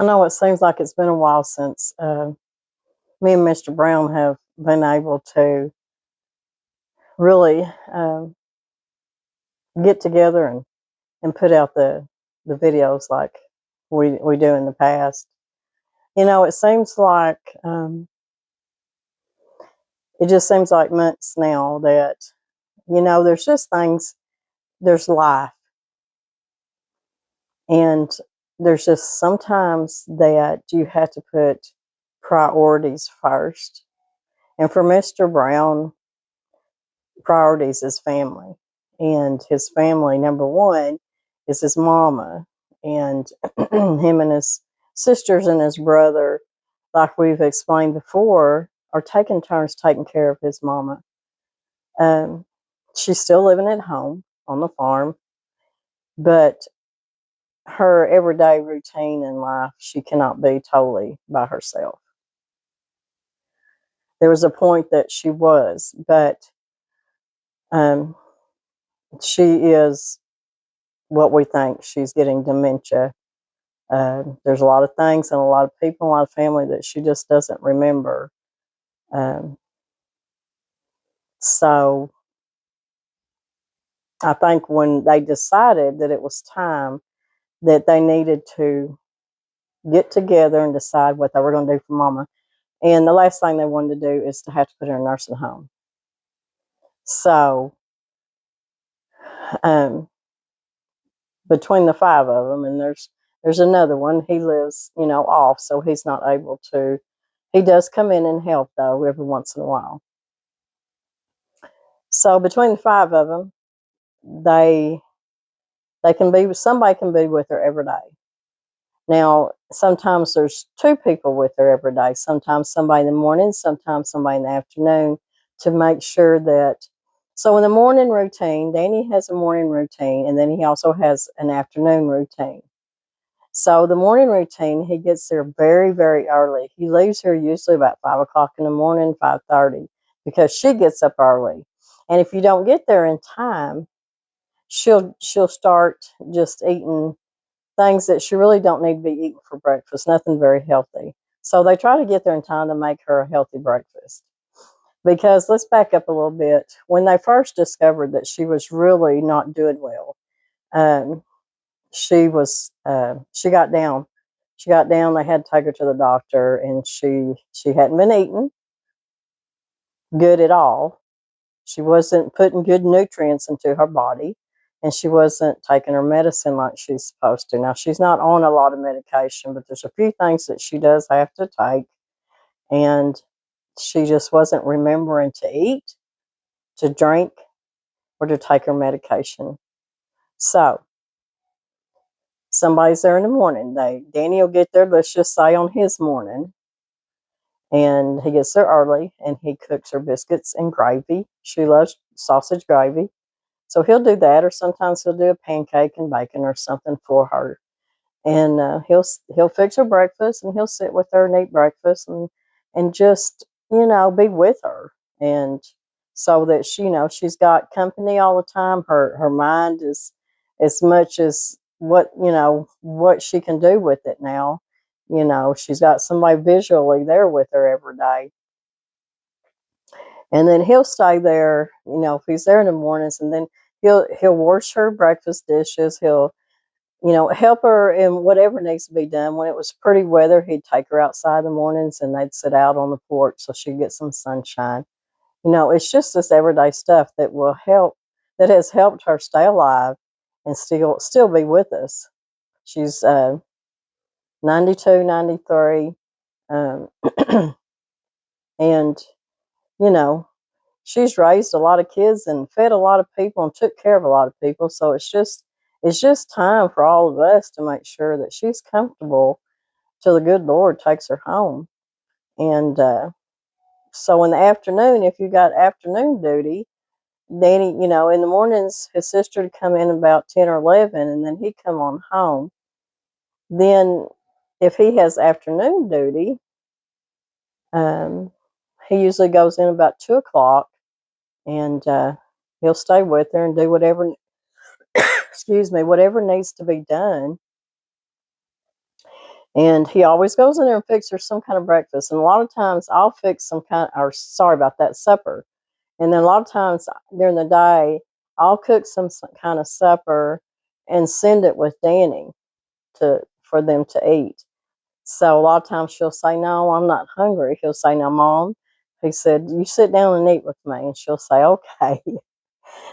I know it seems like it's been a while since me and Mr. Brown have been able to really get together and put out the videos like we do in the past. It seems like it just seems like months now that there's just things, there's life, and there's just sometimes that you have to put priorities first. And for Mr. Brown, priorities is family. And his family, number one, is his mama. And him and his sisters and his brother, like we've explained before, are taking turns taking care of his mama. Um, she's still living at home on the farm, but her everyday routine in life, she cannot be totally by herself. There was a point that she was, but um, she is what we think. She's getting dementia. There's a lot of things and a lot of people, a lot of family that she just doesn't remember. Um, so I think when they decided that it was time that they needed to get together and decide what they were going to do for Mama, and the last thing they wanted to do is to have to put her in a nursing home. So um, between the five of them, and there's another one. He lives, off, so he's not able to. He does come in and help though every once in a while. So between the five of them, they can be, somebody can be with her every day. Now, sometimes there's two people with her every day. Sometimes somebody in the morning, sometimes somebody in the afternoon, to make sure that. So in the morning routine, Danny has a morning routine, and then he also has an afternoon routine. So the morning routine, he gets there very, very early. He leaves here usually about 5 o'clock in the morning, 5:30, because she gets up early. And if you don't get there in time, she'll start just eating things that she really don't need to be eating for breakfast. Nothing very healthy. So they try to get there in time to make her a healthy breakfast. Because let's back up a little bit. When they first discovered that she was really not doing well, um, she got down. She got down. They had to take her to the doctor, and she hadn't been eating good at all. She wasn't putting good nutrients into her body, and she wasn't taking her medicine like she's supposed to. Now, she's not on a lot of medication, but there's a few things that she does have to take, and she just wasn't remembering to eat, to drink, or to take her medication. So somebody's there in the morning. Danny will get there, let's just say on his morning, and he gets there early, and he cooks her biscuits and gravy. She loves sausage gravy. So he'll do that, or sometimes he'll do a pancake and bacon or something for her. And he'll fix her breakfast, and he'll sit with her and eat breakfast, and just be with her, and so that she's got company all the time. Her mind is as much as what she can do with it now. She's got somebody visually there with her every day. And then he'll stay there, if he's there in the mornings, and then he'll wash her breakfast dishes. He'll, help her in whatever needs to be done. When it was pretty weather, he'd take her outside in the mornings, and they'd sit out on the porch so she'd get some sunshine. It's just this everyday stuff that will help, that has helped her stay alive and still be with us. She's 92, 93, um, and you know she's raised a lot of kids and fed a lot of people and took care of a lot of people. So it's just time for all of us to make sure that she's comfortable till the good Lord takes her home. And so in the afternoon, if you got afternoon duty, Danny, in the mornings, his sister would come in about 10 or 11, and then he'd come on home. Then if he has afternoon duty, um, he usually goes in about 2 o'clock, and he'll stay with her and do whatever, excuse me, whatever needs to be done. And he always goes in there and fixes some kind of breakfast. And a lot of times I'll fix some kind, or sorry about that, supper. And then a lot of times during the day, I'll cook some kind of supper and send it with Danny for them to eat. So a lot of times she'll say, "No, I'm not hungry." He'll say, "No, Mom." He said, "You sit down and eat with me." And she'll say, "Okay."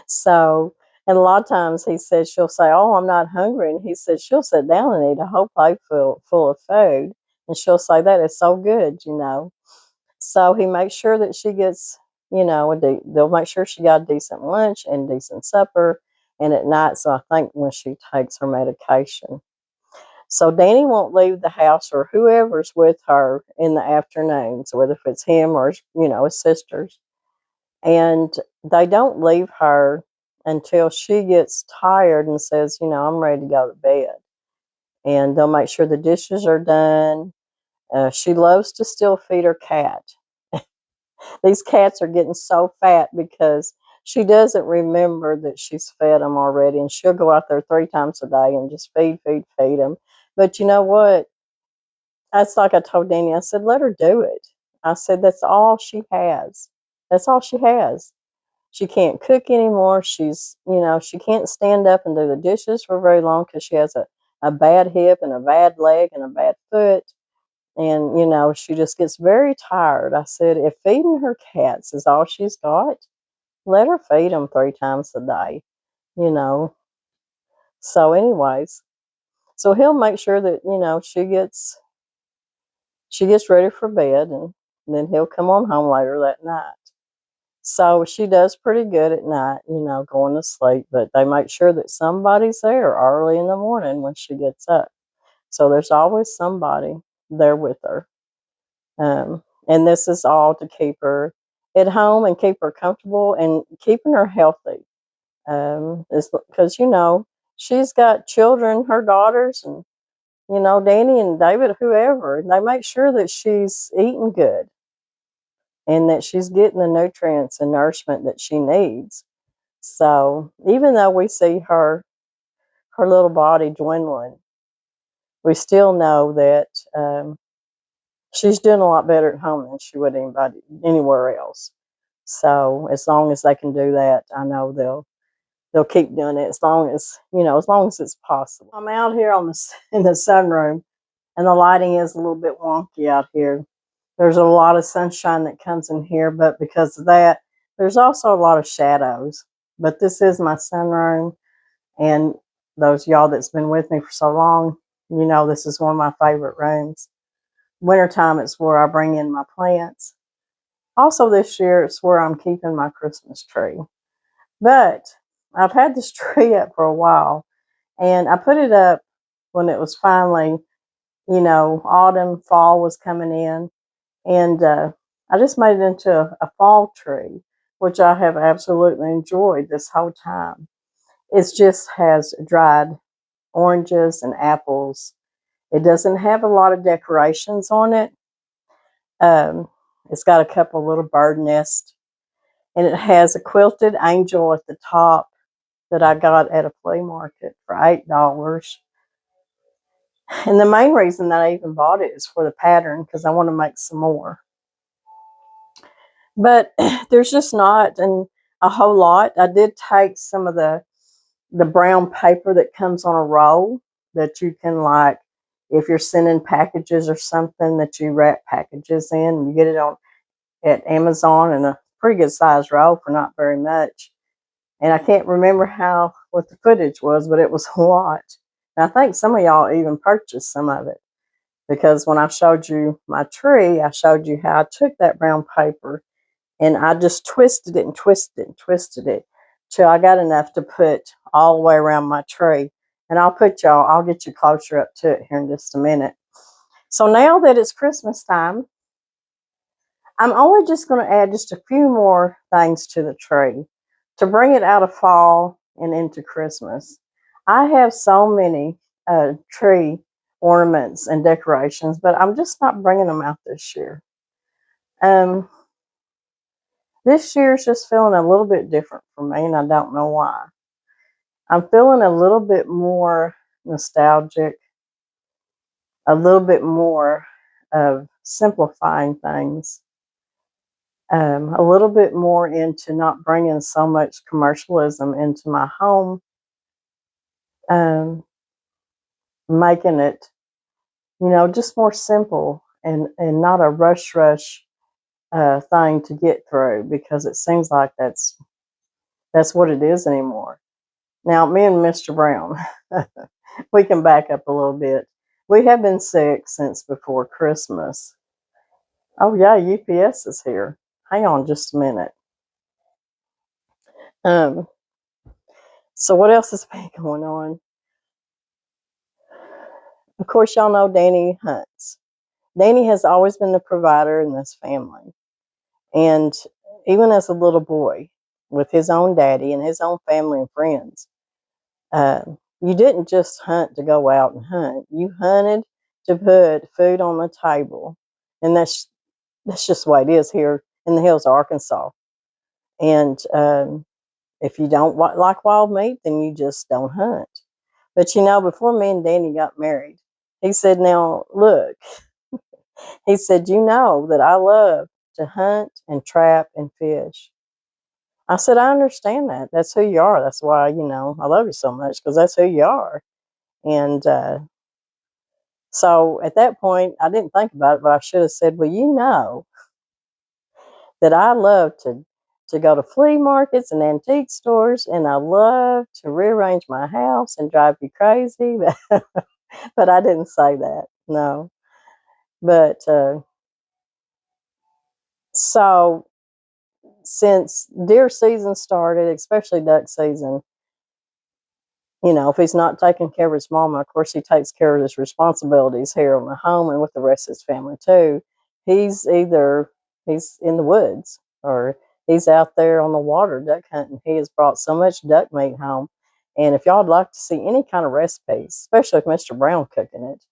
So, and a lot of times he says, she'll say, "Oh, I'm not hungry." And he said, she'll sit down and eat a whole plate full of food. And she'll say, "That is so good." So he makes sure that she gets, they'll make sure she got a decent lunch and decent supper and at night. So I think when she takes her medication. So Danny won't leave the house or whoever's with her in the afternoons, whether if it's him or, his sisters. And they don't leave her until she gets tired and says, "I'm ready to go to bed." And they'll make sure the dishes are done. She loves to still feed her cat. These cats are getting so fat because she doesn't remember that she's fed them already. And she'll go out there 3 times a day and just feed them. But you know what? That's like I told Danny, I said, let her do it. I said, that's all she has. That's all she has. She can't cook anymore. She can't stand up and do the dishes for very long because she has a bad hip and a bad leg and a bad foot. And, she just gets very tired. I said, if feeding her cats is all she's got, let her feed them 3 times a day, you know. So, anyways, so he'll make sure that, she gets ready for bed and then he'll come on home later that night. So she does pretty good at night, going to sleep, but they make sure that somebody's there early in the morning when she gets up. So there's always somebody there with her. And this is all to keep her at home and keep her comfortable and keeping her healthy. Is because, she's got children, her daughters, and, Danny and David, whoever, and they make sure that she's eating good and that she's getting the nutrients and nourishment that she needs. So even though we see her little body dwindling, we still know that she's doing a lot better at home than she would anybody anywhere else. So as long as they can do that, I know they'll keep doing it as long as it's possible. I'm out here in the sunroom, and the lighting is a little bit wonky out here. There's a lot of sunshine that comes in here, but because of that, there's also a lot of shadows. But this is my sunroom, and those of y'all that's been with me for so long, this is one of my favorite rooms. Wintertime, it's where I bring in my plants. Also, this year, it's where I'm keeping my Christmas tree. But I've had this tree up for a while, and I put it up when it was finally, autumn, fall was coming in, and I just made it into a fall tree, which I have absolutely enjoyed this whole time. It just has dried oranges and apples. It doesn't have a lot of decorations on it. Um, it's got a couple little bird nests, and it has a quilted angel at the top that I got at a flea market for $8. And the main reason that I even bought it is for the pattern because I want to make some more. But there's just not a whole lot. I did take some of the brown paper that comes on a roll that you can, like, if you're sending packages or something, that you wrap packages in. You get it at Amazon in a pretty good size roll for not very much. And I can't remember what the footage was, but it was a lot. And I think some of y'all even purchased some of it because when I showed you my tree, I showed you how I took that brown paper and I just twisted it and twisted it and twisted it till I got enough to put all the way around my tree. And I'll get you closer up to it here in just a minute. So now that it's Christmas time, I'm only just going to add just a few more things to the tree to bring it out of fall and into Christmas. I have so many tree ornaments and decorations, but I'm just not bringing them out this year. Um, this year's just feeling a little bit different for me, and I don't know why. I'm feeling a little bit more nostalgic. a little bit more of simplifying things, a little bit more into not bringing so much commercialism into my home, um, making it, just more simple and not a rush thing to get through, because it seems like that's what it is anymore. Now, me and Mr. Brown, we can back up a little bit. We have been sick since before Christmas. Oh yeah, UPS is here. Hang on just a minute. Um, so what else has been going on? Of course, y'all know Danny hunts. Danny has always been the provider in this family. And even as a little boy, with his own daddy and his own family and friends, uh, you didn't just hunt to go out and hunt. You hunted to put food on the table. And that's just the way it is here in the hills of Arkansas. And if you don't like wild meat, then you just don't hunt. But before me and Danny got married, he said, "Now look," he said, "you know that I love to hunt and trap and fish." I said, "I understand that. That's who you are. That's why, I love you so much, because that's who you are." And so at that point, I didn't think about it, but I should have said, "Well, you know that I love to go to flea markets and antique stores, and I love to rearrange my house and drive you crazy." But I didn't say that, no. But so since deer season started, especially duck season, if he's not taking care of his mama, of course he takes care of his responsibilities here on the home and with the rest of his family too. He's in the woods, or he's out there on the water duck hunting. He has brought so much duck meat home. And if y'all would like to see any kind of recipes, especially with Mr. Brown cooking it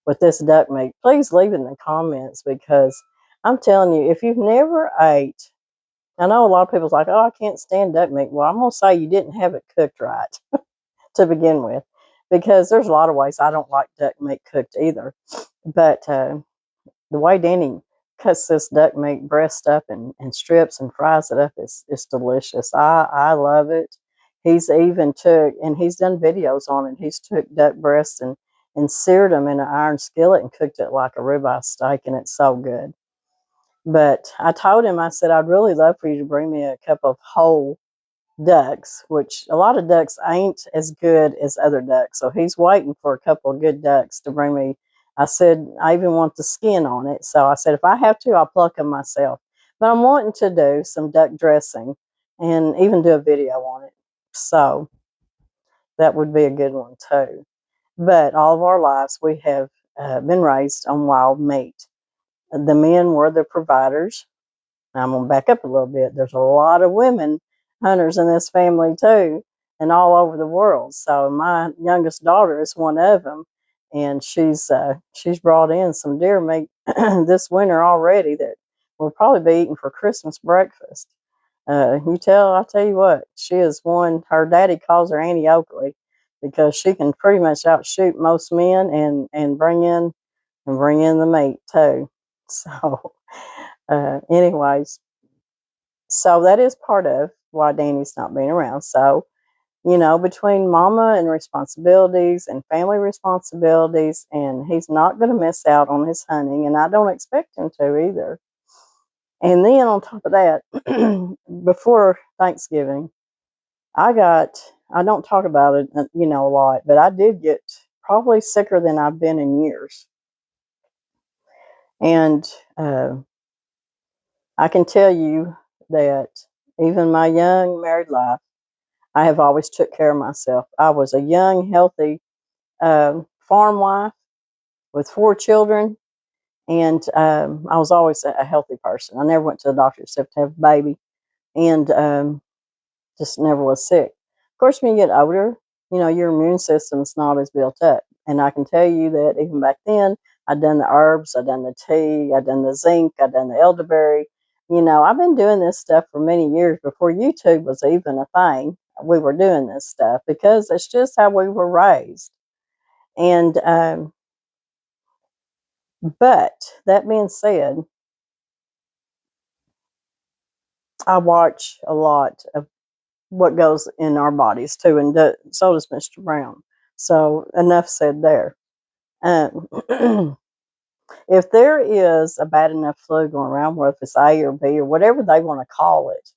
with this duck meat, please leave it in the comments, because I'm telling you, if you've never ate, I know a lot of people's like, "Oh, I can't stand duck meat." Well, I'm going to say you didn't have it cooked right to begin with, because there's a lot of ways I don't like duck meat cooked either. But the way Danny cuts this duck meat breast up and strips and fries it up is delicious. I love it. He's done videos on it. He's took duck breasts and seared them in an iron skillet and cooked it like a ribeye steak, and it's so good. But I told him, I said, "I'd really love for you to bring me a couple of whole ducks," which a lot of ducks ain't as good as other ducks. So he's waiting for a couple of good ducks to bring me. I said, "I even want the skin on it." So I said, "If I have to, I'll pluck them myself." But I'm wanting to do some duck dressing and even do a video on it. So that would be a good one too. But all of our lives, we have been raised on wild meat. The men were the providers. I'm going to back up a little bit. There's a lot of women hunters in this family too, and all over the world. So my youngest daughter is one of them, and she's brought in some deer meat this winter already that we'll probably be eating for Christmas breakfast. I'll tell you what, she is one. Her daddy calls her Annie Oakley, because she can pretty much outshoot most men and bring in the meat too. So, anyways, so that is part of why Danny's not being around. So, between mama and responsibilities and family responsibilities, and he's not going to miss out on his hunting, and I don't expect him to either. And then on top of that, before Thanksgiving, I don't talk about it, a lot, but I did get probably sicker than I've been in years. And I can tell you that even my young married life, I have always took care of myself. I was a young, healthy farm wife with 4 children, and I was always a healthy person. I never went to the doctor except to have a baby, and just never was sick. Of course, when you get older, your immune system's not as built up. And I can tell you that even back then, I'd done the herbs, I'd done the tea, I'd done the zinc, I'd done the elderberry. I've been doing this stuff for many years before YouTube was even a thing. We were doing this stuff because it's just how we were raised. And But that being said, I watch a lot of what goes in our bodies too, and so does Mr. Brown. So enough said there. Um, if there is a bad enough flu going around, whether it's A or B or whatever they want to call it,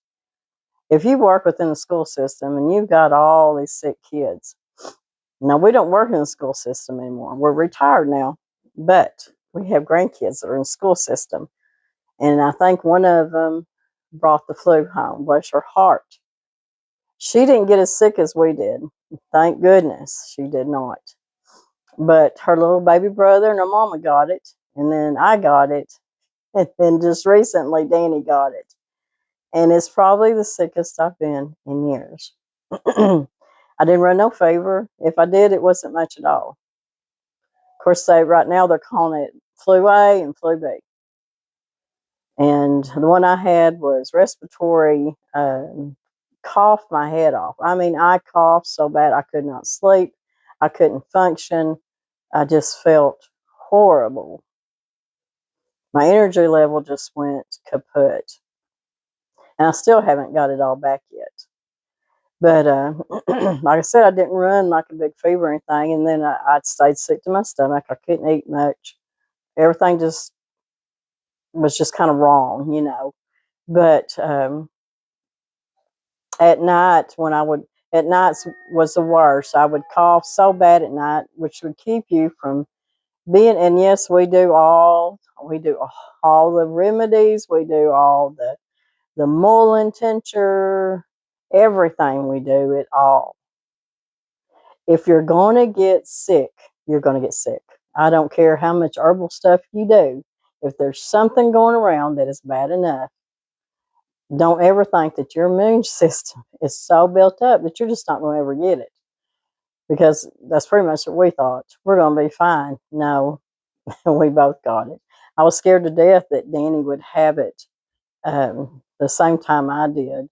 if you work within the school system and you've got all these sick kids, now we don't work in the school system anymore. We're retired now, but we have grandkids that are in the school system. And I think one of them brought the flu home. Bless her heart. She didn't get as sick as we did. Thank goodness she did not. But her little baby brother and her mama got it. And then I got it. And then just recently, Danny got it. And it's probably the sickest I've been in years. I didn't run no fever. If I did, it wasn't much at all. Of course, right now they're calling it flu A and flu B. And the one I had was respiratory, coughed my head off. I mean, I coughed so bad I could not sleep. I couldn't function. I just felt horrible. My energy level just went kaput. And I still haven't got it all back yet. But like I said, I didn't run like a big fever or anything. And then I stayed sick to my stomach. I couldn't eat much. Everything just was just kind of wrong, you know. But at night, at nights was the worst. I would cough so bad at night, which would keep you from being, and yes, we do all the remedies. We do all the mullein tincture, everything we do it all. If you're going to get sick, you're going to get sick. I don't care how much herbal stuff you do. If there's something going around that is bad enough, don't ever think that your immune system is so built up that you're just not going to ever get it. Because that's pretty much what we thought. We're going to be fine. No, we both got it. I was scared to death that Danny would have it the same time I did.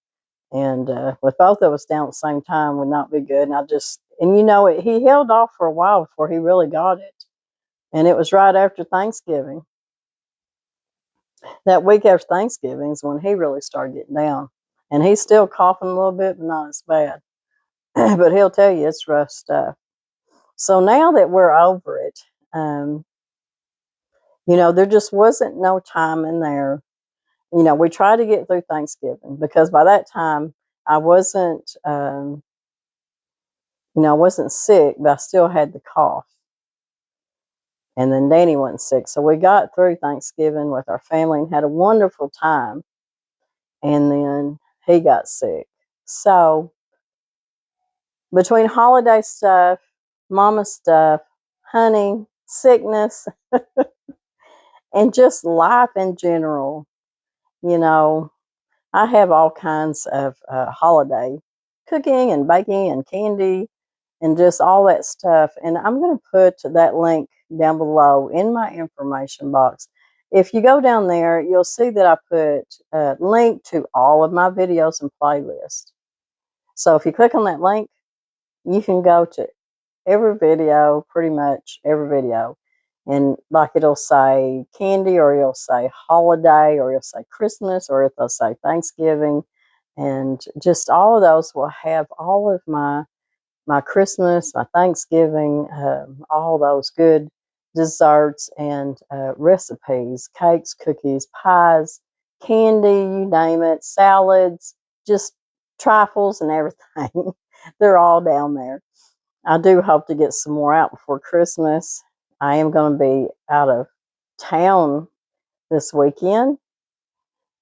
And with both of us down at the same time would not be good. And you know, he held off for a while before he really got it. And it was right after Thanksgiving. That week after Thanksgiving is when he really started getting down. And he's still coughing a little bit, but not as bad. But he'll tell you it's rough stuff. So now that we're over it, um, there just wasn't no time in there. We tried to get through Thanksgiving because by that time I wasn't sick, but I still had the cough. And then Danny wasn't sick. So we got through Thanksgiving with our family and had a wonderful time. And then he got sick. So between holiday stuff, mama stuff, honey, sickness, and just life in general, you know, I have all kinds of holiday cooking and baking and candy and just all that stuff. And I'm going to put that link down below in my information box. If you go down there, you'll see that I put a link to all of my videos and playlists. So if you click on that link, you can go to every video, pretty much every video. And like it'll say candy, or it'll say holiday, or it'll say Christmas, or it'll say Thanksgiving. And just all of those will have all of my Christmas, my Thanksgiving, all those good desserts and recipes, cakes, cookies, pies, candy, you name it, salads, just trifles and everything. They're all down there. I do hope to get some more out before Christmas. I am going to be out of town this weekend,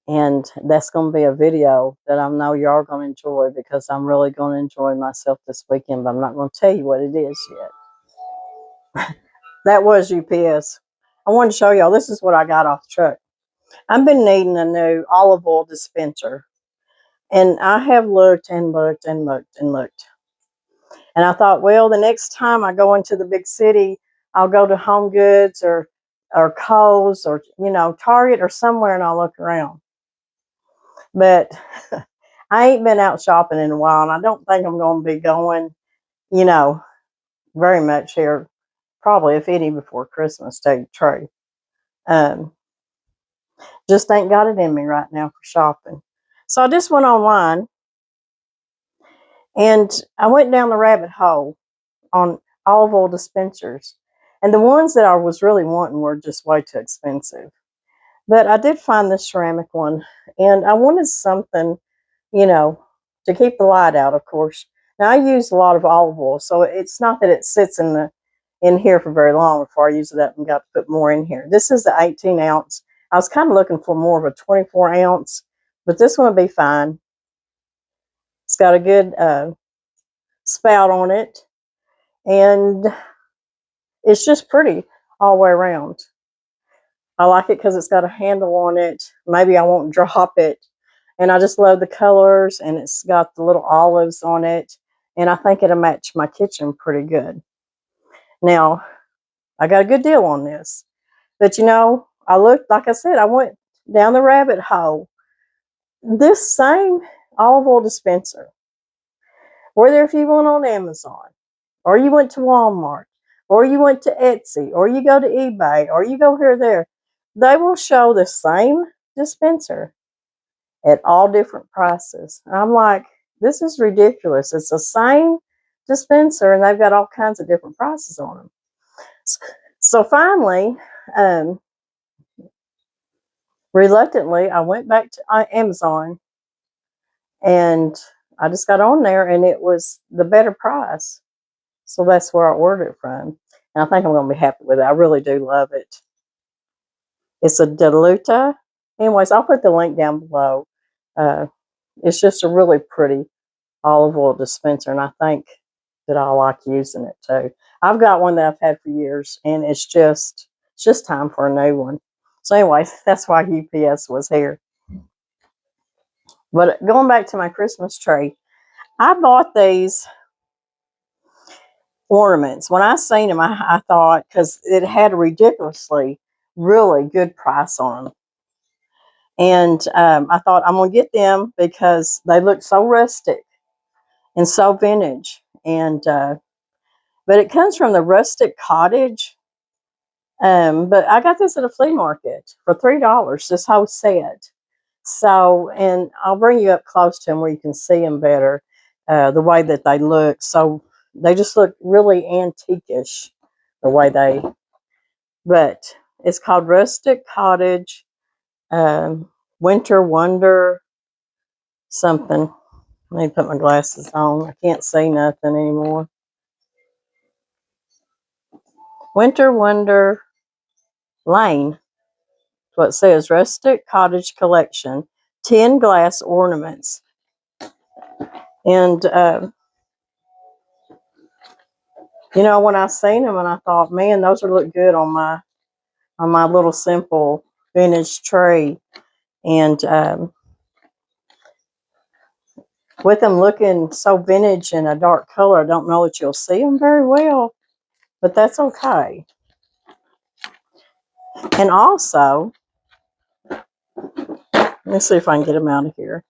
and that's going to be a video that I know y'all are going to enjoy because I'm really going to enjoy myself this weekend, but I'm not going to tell you what it is yet. That was UPS. I wanted to show y'all, this is what I got off the truck. I've been needing a new olive oil dispenser, and I have looked and looked and looked and looked. And I thought, well, the next time I go into the big city, I'll go to Home Goods or Kohl's or, Target or somewhere, and I'll look around. But I ain't been out shopping in a while, and I don't think I'm going to be going, you know, very much here, probably, if any, before Christmas, to tell you the truth. Just ain't got it in me right now for shopping. So I just went online and I went down the rabbit hole on olive oil dispensers. And the ones that I was really wanting were just way too expensive. But I did find this ceramic one, and I wanted something, you know, to keep the light out, of course. Now I use a lot of olive oil, so it's not that it sits in here for very long before I use it up and got to put more in here. This is the 18 ounce. I was kind of looking for more of a 24 ounce, but this one will be fine. It's got a good spout on it, and it's just pretty all the way around. I like it because it's got a handle on it. Maybe I won't drop it. And I just love the colors, and it's got the little olives on it. And I think it'll match my kitchen pretty good. Now, I got a good deal on this. But I looked, like I said, I went down the rabbit hole. This same olive oil dispenser, whether if you went on Amazon, or you went to Walmart, or you went to Etsy, or you go to eBay, or you go here or there, they will show the same dispenser at all different prices. And I'm like, this is ridiculous. It's the same dispenser and they've got all kinds of different prices on them. So finally, um, reluctantly, I went back to Amazon and I just got on there and it was the better price. So that's where I ordered it from. And I think I'm going to be happy with it. I really do love it. It's a Diluta. Anyways, I'll put the link down below. It's just a really pretty olive oil dispenser, and I think that I like using it too. I've got one that I've had for years, and it's just time for a new one. So anyway, that's why UPS was here. But going back to my Christmas tree, I bought these ornaments. When I seen them, I thought, because it had a ridiculously really good price on them. And I thought, I'm going to get them because they look so rustic and so vintage. And but it comes from the rustic cottage. But I got this at a flea market for $3, this whole set. So, and I'll bring you up close to them where you can see them better, the way that they look. So they just look really antique-ish, the way they, but it's called Rustic Cottage, Winter Wonder something. Let me put my glasses on. I can't see nothing anymore. Winter Wonder Lane. What it says, Rustic Cottage Collection, 10 glass ornaments. And, when I seen them and I thought, man, those would look good on my little simple vintage tree. And with them looking so vintage in a dark color, I don't know that you'll see them very well, but that's okay. And also, let's see if I can get them out of here.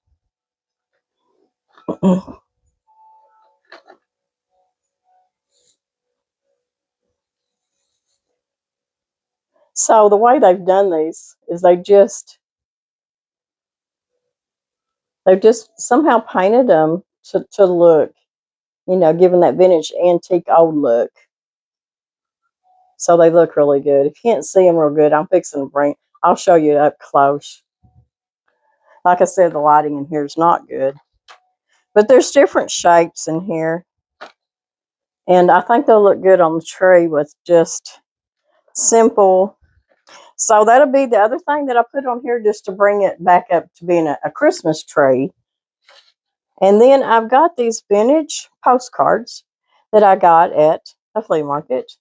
So the way they've done these is they've just somehow painted them to look, giving that vintage antique old look. So they look really good. If you can't see them real good, I'll show you up close. Like I said, the lighting in here is not good. But there's different shapes in here. And I think they'll look good on the tree with just simple. So that'll be the other thing that I put on here just to bring it back up to being a Christmas tree. And then I've got these vintage postcards that I got at a flea market.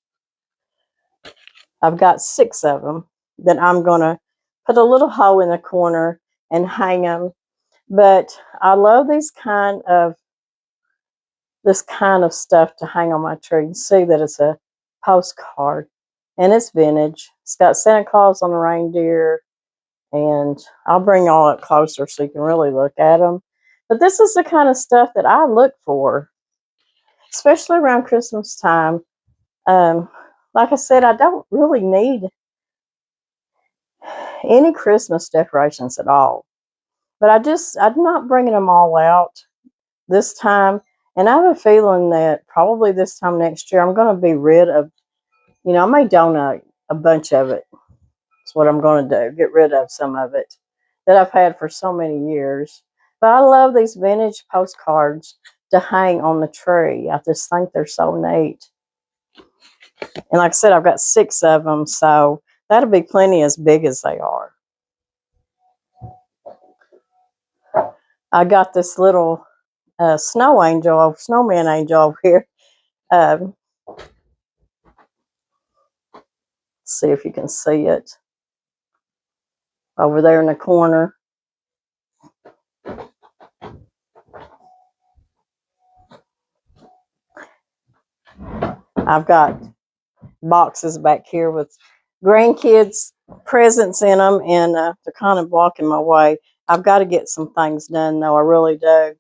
I've got 6 of them that I'm going to put a little hole in the corner and hang them. But I love this kind of stuff to hang on my tree. You see that it's a postcard and it's vintage. It's got Santa Claus on the reindeer, and I'll bring y'all up closer so you can really look at them. But this is the kind of stuff that I look for, especially around Christmas time. Like I said, I don't really need any Christmas decorations at all. But I'm not bringing them all out this time. And I have a feeling that probably this time next year, I'm going to be rid of, I may donate a bunch of it. That's what I'm going to do. Get rid of some of it that I've had for so many years. But I love these vintage postcards to hang on the tree. I just think they're so neat. And like I said, I've got 6 of them, so that'll be plenty as big as they are. I got this little snowman angel over here. Let's see if you can see it over there in the corner. I've got boxes back here with grandkids' presents in them, and they're kind of blocking my way. I've got to get some things done, though. I really do.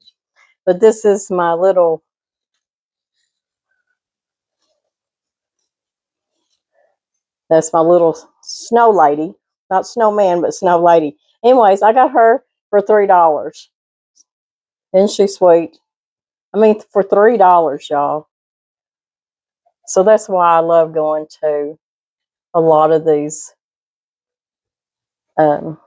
But this is my little that's my little snow lady. Not snowman, but snow lady. Anyways, I got her for $3. Isn't she sweet? I mean, for $3, y'all. So that's why I love going to a lot of these um,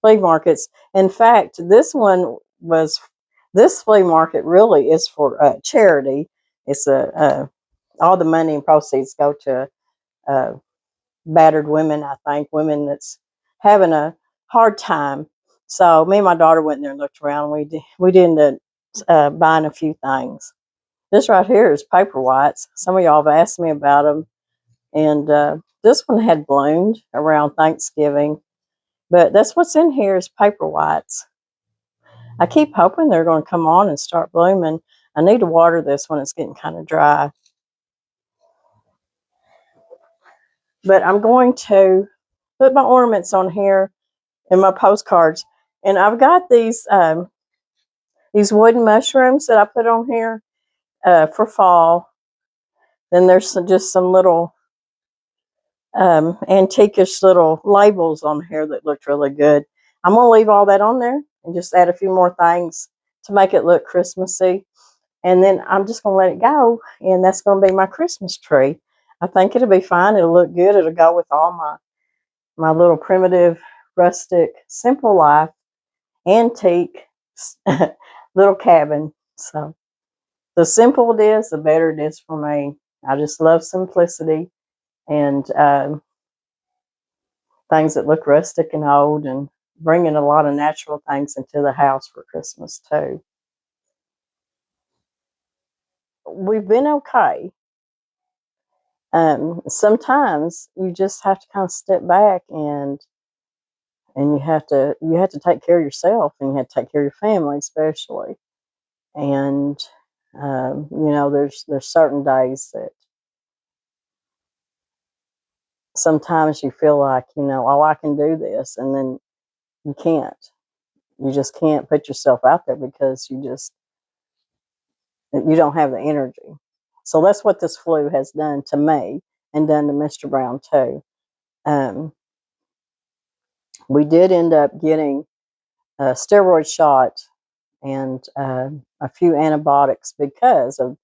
flea markets. In fact, this flea market really is for charity. It's all the money and proceeds go to battered women. I think women that's having a hard time. So me and my daughter went in there and looked around. We did end up buying a few things. This right here is paper whites. Some of y'all have asked me about them, and this one had bloomed around Thanksgiving. But that's what's in here is paper whites. I keep hoping they're going to come on and start blooming. I need to water this when it's getting kind of dry. But I'm going to put my ornaments on here and my postcards. And I've got these wooden mushrooms that I put on here for fall. Then there's just some little antiquish little labels on here that looked really good. I'm going to leave all that on there and just add a few more things to make it look Christmassy. And then I'm just going to let it go. And that's going to be my Christmas tree. I think it'll be fine. It'll look good. It'll go with all my little primitive, rustic, simple life, antique little cabin. So the simple it is, the better it is for me. I just love simplicity and things that look rustic and old, and bringing a lot of natural things into the house for Christmas too. We've been okay. Sometimes you just have to kind of step back and you have to take care of yourself, and you have to take care of your family especially. And there's certain days that sometimes you feel like, oh, I can do this, and then you can't. You just can't put yourself out there because you don't have the energy. So that's what this flu has done to me and done to Mr. Brown too. Um, we did end up getting a steroid shot and a few antibiotics because of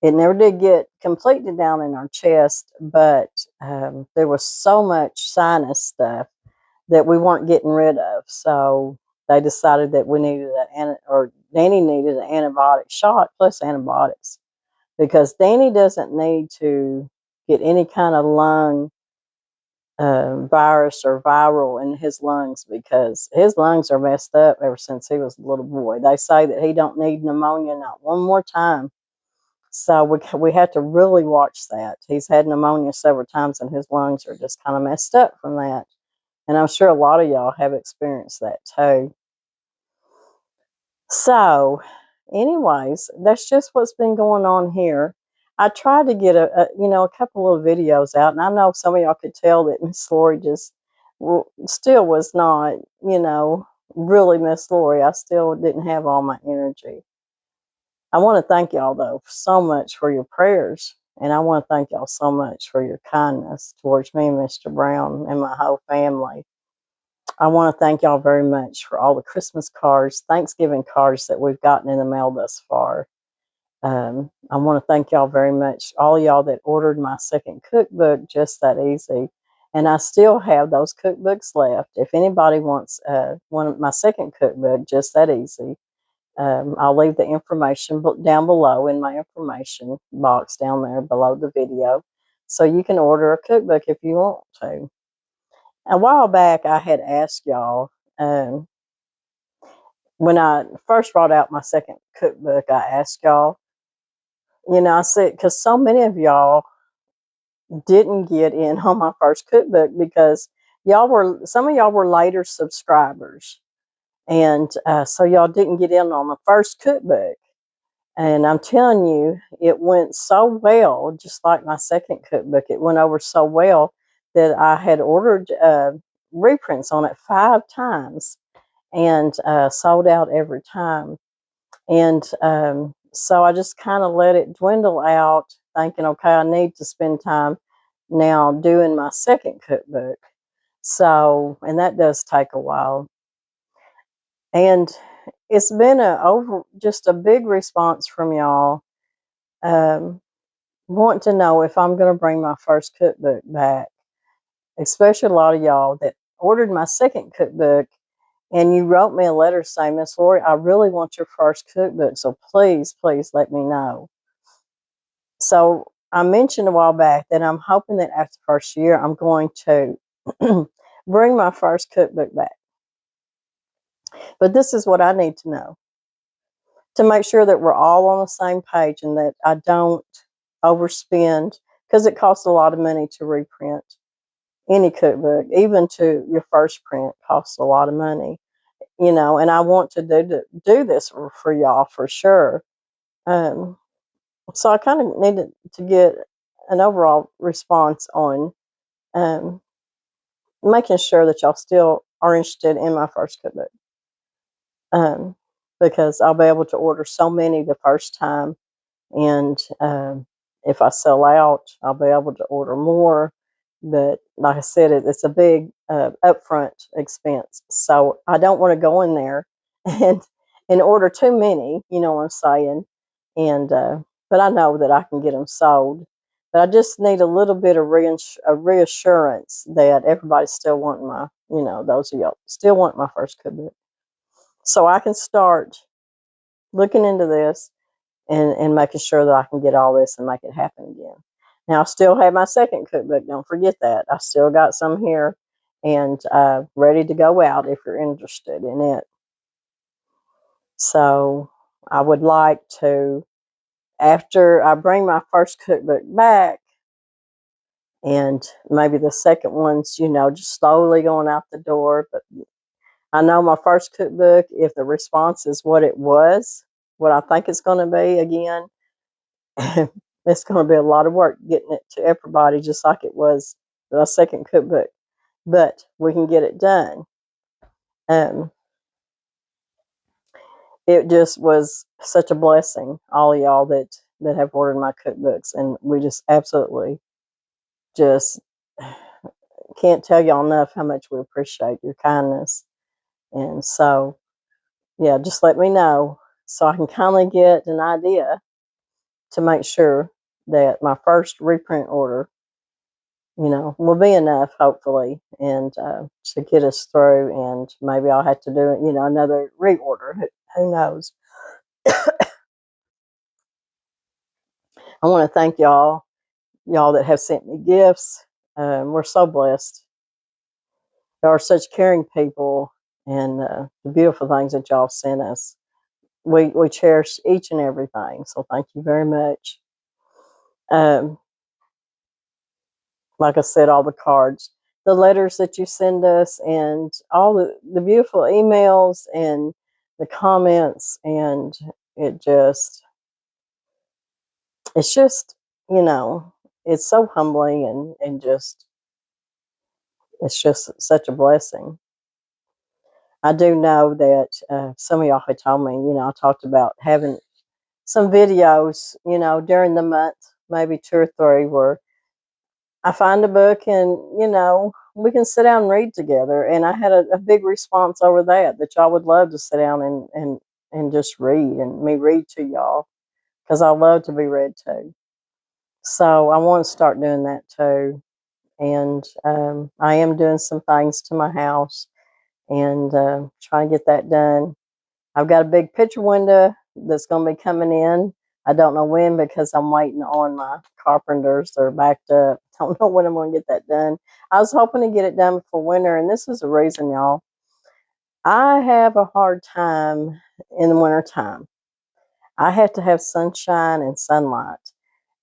it never did get completely down in our chest, but there was so much sinus stuff that we weren't getting rid of. So they decided that Danny needed an antibiotic shot plus antibiotics, because Danny doesn't need to get any kind of lung virus or viral in his lungs, because his lungs are messed up ever since he was a little boy. They say that he don't need pneumonia not one more time. So we had to really watch that. He's had pneumonia several times, and his lungs are just kind of messed up from that. And I'm sure a lot of y'all have experienced that too. So, anyways, that's just what's been going on here. I tried to get a couple of videos out, and I know some of y'all could tell that Miss Lori just still was not, really Miss Lori. I still didn't have all my energy. I want to thank y'all though so much for your prayers, and I want to thank y'all so much for your kindness towards me and Mr. Brown and my whole family. I want to thank y'all very much for all the Christmas cards, Thanksgiving cards that we've gotten in the mail thus far. I want to thank y'all very much, all y'all that ordered my second cookbook, Just That Easy. And I still have those cookbooks left. If anybody wants one of my second cookbook, Just That Easy, I'll leave the information down below in my information box down there below the video. So you can order a cookbook if you want to. A while back, I had asked y'all, when I first brought out my second cookbook, I asked y'all, I said, because so many of y'all didn't get in on my first cookbook because some of y'all were later subscribers. And so y'all didn't get in on the first cookbook. And I'm telling you, it went so well, just like my second cookbook. It went over so well that I had ordered reprints on it 5 times and sold out every time. And so I just kind of let it dwindle out, thinking, okay, I need to spend time now doing my second cookbook. So, and that does take a while. And it's been just a big response from y'all. Want to know if I'm going to bring my first cookbook back, especially a lot of y'all that ordered my second cookbook and you wrote me a letter saying, Miss Lori, I really want your first cookbook, so please, please let me know. So I mentioned a while back that I'm hoping that after the first year, I'm going to bring my first cookbook back. But this is what I need to know to make sure that we're all on the same page and that I don't overspend, because it costs a lot of money to reprint any cookbook. Even to your first print costs a lot of money, and I want to do this for y'all for sure. So I kind of needed to get an overall response on making sure that y'all still are interested in my first cookbook, because I'll be able to order so many the first time, and if I sell out, I'll be able to order more. But like I said, it's a big upfront expense, so I don't want to go in there and order too many. You know what I'm saying? And but I know that I can get them sold. But I just need a little bit of reassurance that everybody's still wanting those of y'all still want my first cookbook, so I can start looking into this and making sure that I can get all this and make it happen again. Now, I still have my second cookbook. Don't forget that. I still got some here and ready to go out if you're interested in it. So I would like to, after I bring my first cookbook back, and maybe the second one's, just slowly going out the door. But I know my first cookbook, if the response is what it was, what I think it's going to be again, it's going to be a lot of work getting it to everybody, just like it was the second cookbook. But we can get it done. It just was such a blessing, all of y'all that have ordered my cookbooks, and we just absolutely just can't tell y'all enough how much we appreciate your kindness. And so, yeah, just let me know so I can kind of get an idea to make sure that my first reprint order, will be enough, hopefully, and to get us through. And maybe I'll have to do, another reorder. Who knows? I want to thank y'all that have sent me gifts. We're so blessed. Y'all are such caring people, and the beautiful things that y'all sent us. We cherish each and everything. So thank you very much. Like I said, all the cards, the letters that you send us, and all the beautiful emails and the comments, and it's just, it's so humbling and just, it's just such a blessing. I do know that some of y'all had told me, I talked about having some videos, during the month, maybe 2 or 3, where I find a book and, we can sit down and read together. And I had a big response over that y'all would love to sit down and just read and me read to y'all because I love to be read to. So I want to start doing that too. And I am doing some things to my house and trying to get that done. I've got a big picture window that's going to be coming in. I don't know when because I'm waiting on my carpenters. They're backed up. Don't know when I'm going to get that done. I was hoping to get it done before winter, and this is the reason, y'all. I have a hard time in the wintertime. I have to have sunshine and sunlight.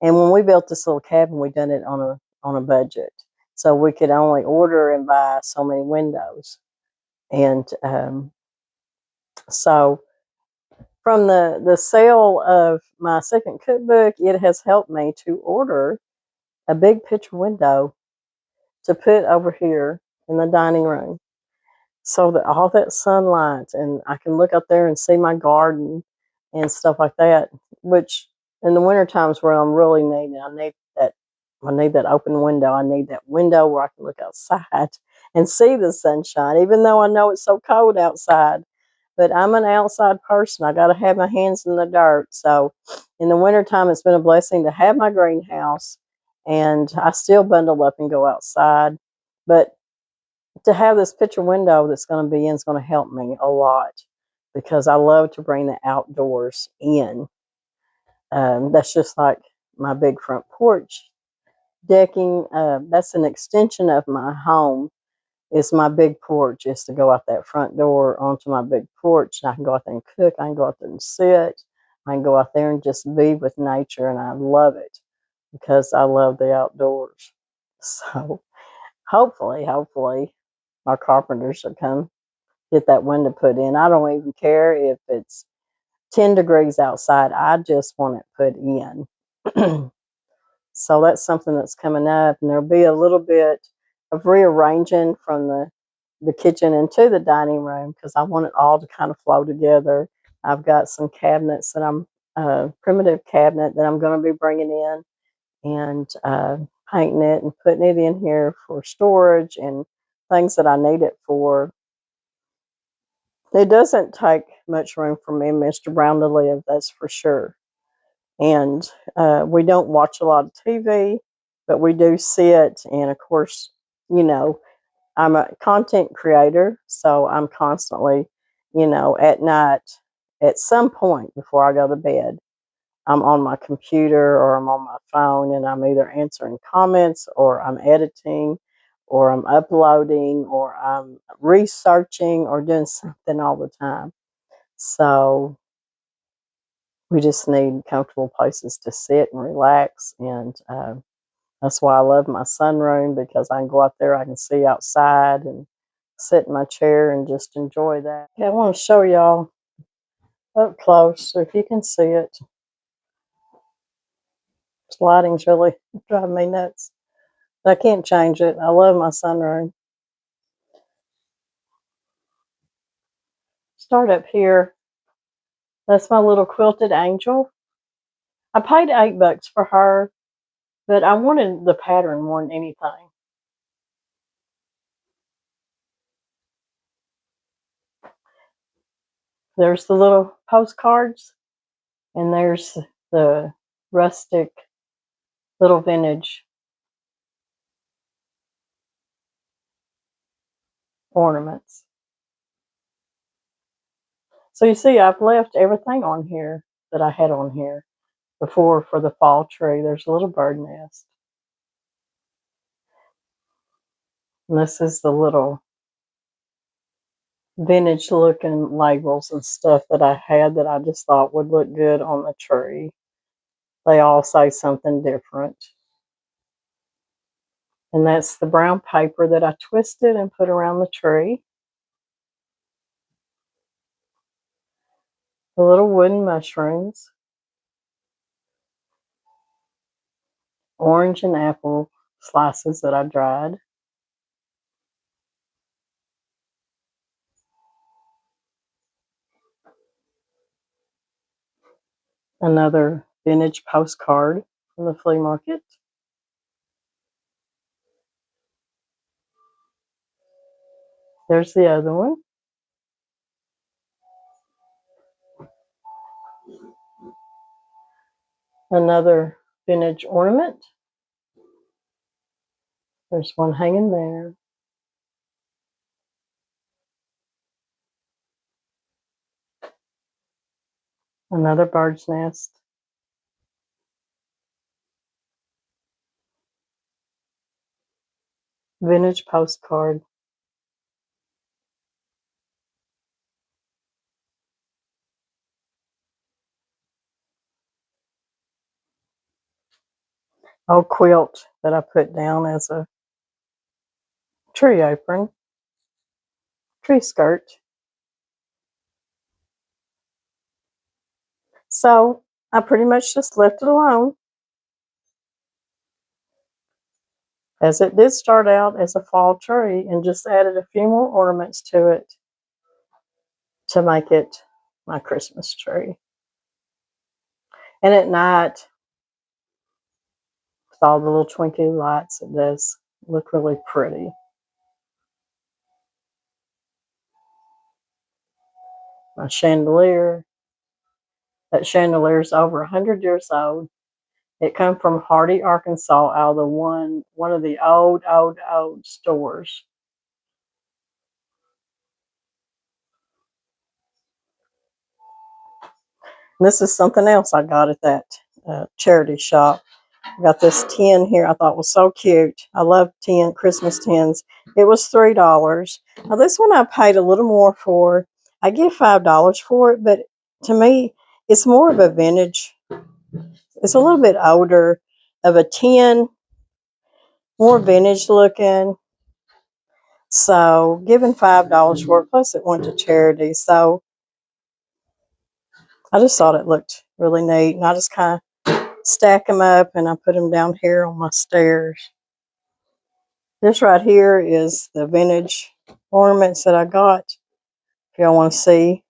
And when we built this little cabin, we done it on a budget, so we could only order and buy so many windows. And so from the sale of my second cookbook, it has helped me to order a big picture window to put over here in the dining room so that all that sunlight and I can look up there and see my garden and stuff like that, which in the winter times where I'm really needing, I need that open window. I need that window where I can look outside and see the sunshine, even though I know it's so cold outside. But I'm an outside person. I got to have my hands in the dirt. So in the wintertime, it's been a blessing to have my greenhouse. And I still bundle up and go outside. But to have this picture window that's going to be in is going to help me a lot because I love to bring the outdoors in. That's just like my big front porch decking. That's an extension of my home. It's my big porch. Is to go out that front door onto my big porch. And I can go out there and cook. I can go out there and sit. I can go out there and just be with nature. And I love it because I love the outdoors. So hopefully, our carpenters will come get that window put in. I don't even care if it's 10 degrees outside. I just want it put in. So that's something that's coming up. And there'll be a little bit of rearranging from the kitchen into the dining room because I want it all to kind of flow together. I've got some cabinets that primitive cabinet that I'm going to be bringing in and painting it and putting it in here for storage and things that I need it for. It doesn't take much room for me and Mr. Brown to live, that's for sure. And we don't watch a lot of TV, but we do sit. And of course, you know, I'm a content creator, so I'm constantly, at night, at some point before I go to bed, I'm on my computer or I'm on my phone and I'm either answering comments or I'm editing or I'm uploading or I'm researching or doing something all the time. So we just need comfortable places to sit and relax. And that's why I love my sunroom because I can go out there, I can see outside and sit in my chair and just enjoy that. Okay, I want to show y'all up close so if you can see it. This lighting's really driving me nuts. But I can't change it. I love my sunroom. Start up here. That's my little quilted angel. I paid $8 for her, but I wanted the pattern more than anything. There's the little postcards, and there's the rustic little vintage ornaments. So you see, I've left everything on here that I had on here before for the fall tree. There's a little bird nest. And this is the little vintage looking labels and stuff that I had that I just thought would look good on the tree. They all say something different. And that's the brown paper that I twisted and put around the tree. The little wooden mushrooms. Orange and apple slices that I dried. Another vintage postcard from the flea market. There's the other one. Another vintage ornament. There's one hanging there. Another bird's nest. Vintage postcard. Old quilt that I put down as a tree apron, tree skirt. So I pretty much just left it alone, as it did start out as a fall tree, and just added a few more ornaments to it to make it my Christmas tree. And at night, with all the little twinkly lights, it does look really pretty. My chandelier. That chandelier is over 100 years old. It come from Hardy, Arkansas, out of the one of the old stores. And this is something else I got at that charity shop. I got this tin here I thought was so cute. I love Christmas tins. It was $3. Now this one I paid a little more for. I give $5 for it, but to me, it's more of a vintage. It's a little bit older of a tin, more vintage looking. So giving $5 for it, plus it went to charity. So I just thought it looked really neat, and I just kind of stack them up, and I put them down here on my stairs. This right here is the vintage ornaments that I got. If y'all want to see,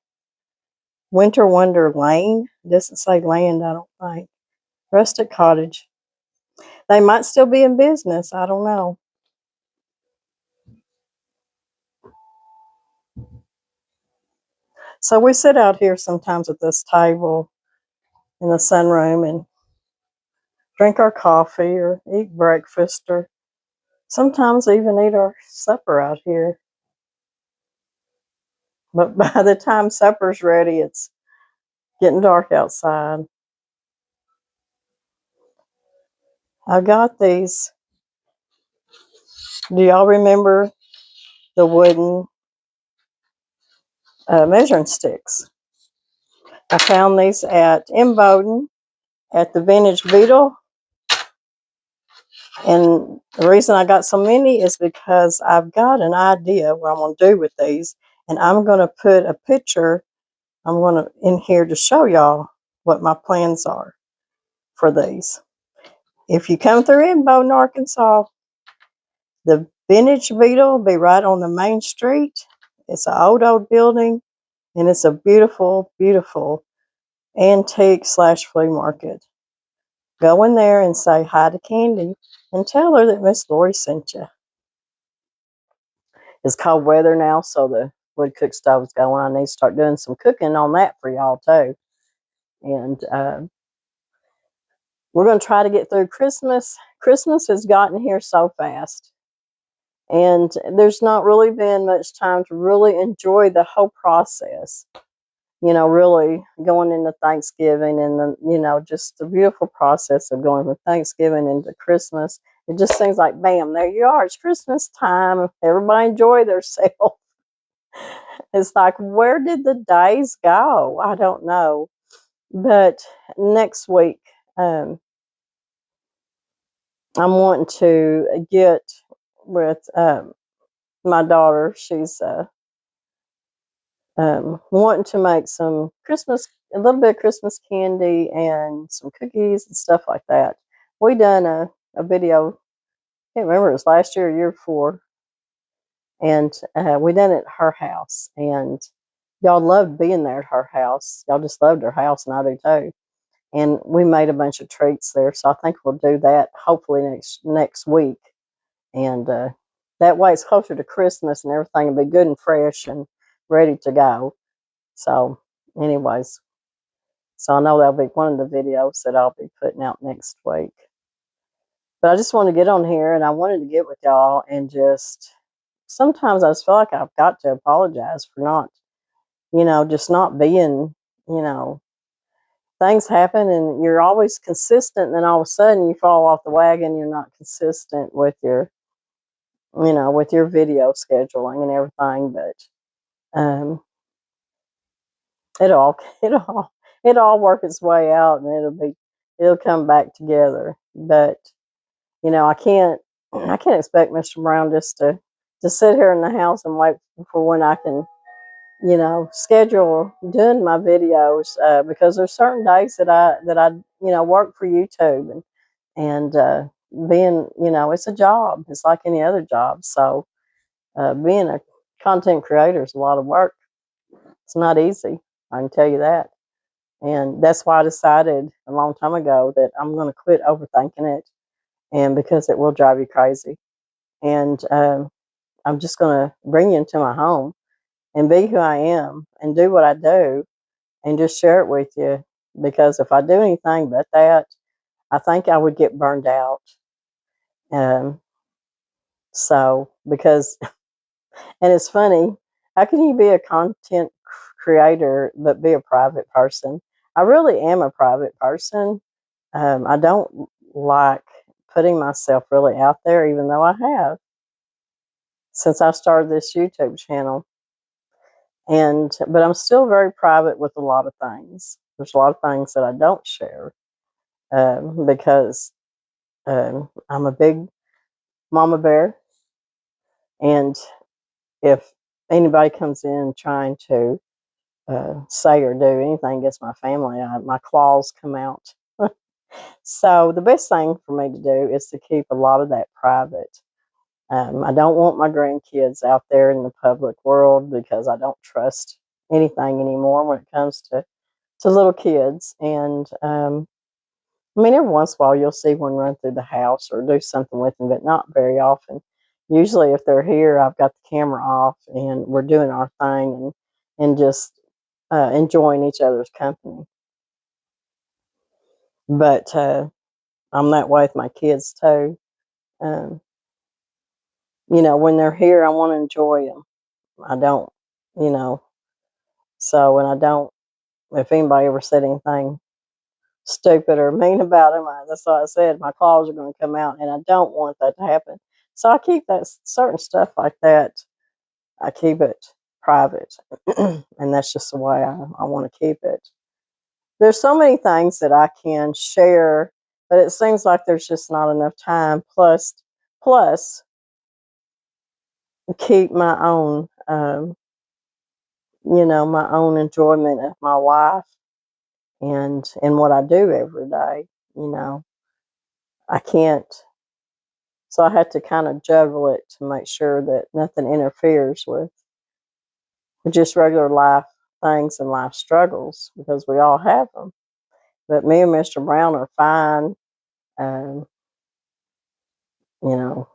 Winter Wonder Lane. It doesn't say land, I don't think. Rustic Cottage. They might still be in business. I don't know. So we sit out here sometimes at this table in the sunroom and drink our coffee or eat breakfast, or sometimes even eat our supper out here. But by the time supper's ready, it's getting dark outside. I got these. Do y'all remember the wooden measuring sticks? I found these at Imboden at the Vintage Beetle. And the reason I got so many is because I've got an idea what I'm going to do with these. And I'm going to put a picture in here to show y'all what my plans are for these. If you come through Imboden, Arkansas, the Vintage Beetle will be right on the main street. It's an old building, and it's a beautiful, beautiful antique / flea market. Go in there and say hi to Candy and tell her that Miss Lori sent you. It's cold weather now, so the wood cook stove's going. I need to start doing some cooking on that for y'all too. And we're going to try to get through Christmas. Christmas has gotten here so fast. And there's not really been much time to really enjoy the whole process. You know, really going into Thanksgiving and just the beautiful process of going from Thanksgiving into Christmas. It just seems like, bam, there you are. It's Christmas time. Everybody enjoy themselves. It's like, where did the days go? I don't know. But next week, I'm wanting to get with my daughter. She's wanting to make a little bit of Christmas candy and some cookies and stuff like that. We done a video, I can't remember, it was last year or year before, and we done it at her house, and y'all loved being there at her house. Y'all just loved her house, and I do too. And we made a bunch of treats there, so I think we'll do that hopefully next week. And That way it's closer to Christmas and everything will be good and fresh and ready to go. So, anyways, so I know that'll be one of the videos that I'll be putting out next week. But I just want to get on here and I wanted to get with y'all and just sometimes I just feel like I've got to apologize for not, just not being, you know, things happen and you're always consistent and then all of a sudden you fall off the wagon, you're not consistent with your video scheduling and everything, but it'll all it'll all work its way out and it'll come back together. But I can't expect Mr. Brown just to sit here in the house and wait for when I can, schedule doing my videos, because there's certain days that I work for YouTube and being, it's a job. It's like any other job. So being a content creator is a lot of work. It's not easy. I can tell you that. And that's why I decided a long time ago that I'm going to quit overthinking it, and because it will drive you crazy. And I'm just going to bring you into my home and be who I am and do what I do and just share it with you. Because if I do anything but that, I think I would get burned out. Um, because, and it's funny, how can you be a content creator but be a private person? I really am a private person. I don't like putting myself really out there, even though I have since I started this YouTube channel. But I'm still very private with a lot of things. There's a lot of things that I don't share because I'm a big mama bear, and if anybody comes in trying to say or do anything against my family, my claws come out. So the best thing for me to do is to keep a lot of that private. I don't want my grandkids out there in the public world because I don't trust anything anymore when it comes to little kids. And I mean, every once in a while you'll see one run through the house or do something with them, but not very often. Usually, if they're here, I've got the camera off and we're doing our thing and just enjoying each other's company. But I'm that way with my kids too. Um, when they're here, I want to enjoy them. I don't, you know. So, and I don't. If anybody ever said anything stupid or mean about him, that's what I said. My claws are going to come out, and I don't want that to happen. So I keep that certain stuff like that. I keep it private, and that's just the way I want to keep it. There's so many things that I can share, but it seems like there's just not enough time. Plus, keep my own, my own enjoyment of my life and what I do every day. You know, I can't. So I had to kind of juggle it to make sure that nothing interferes with just regular life things and life struggles because we all have them. But me and Mr. Brown are fine. Um, you know,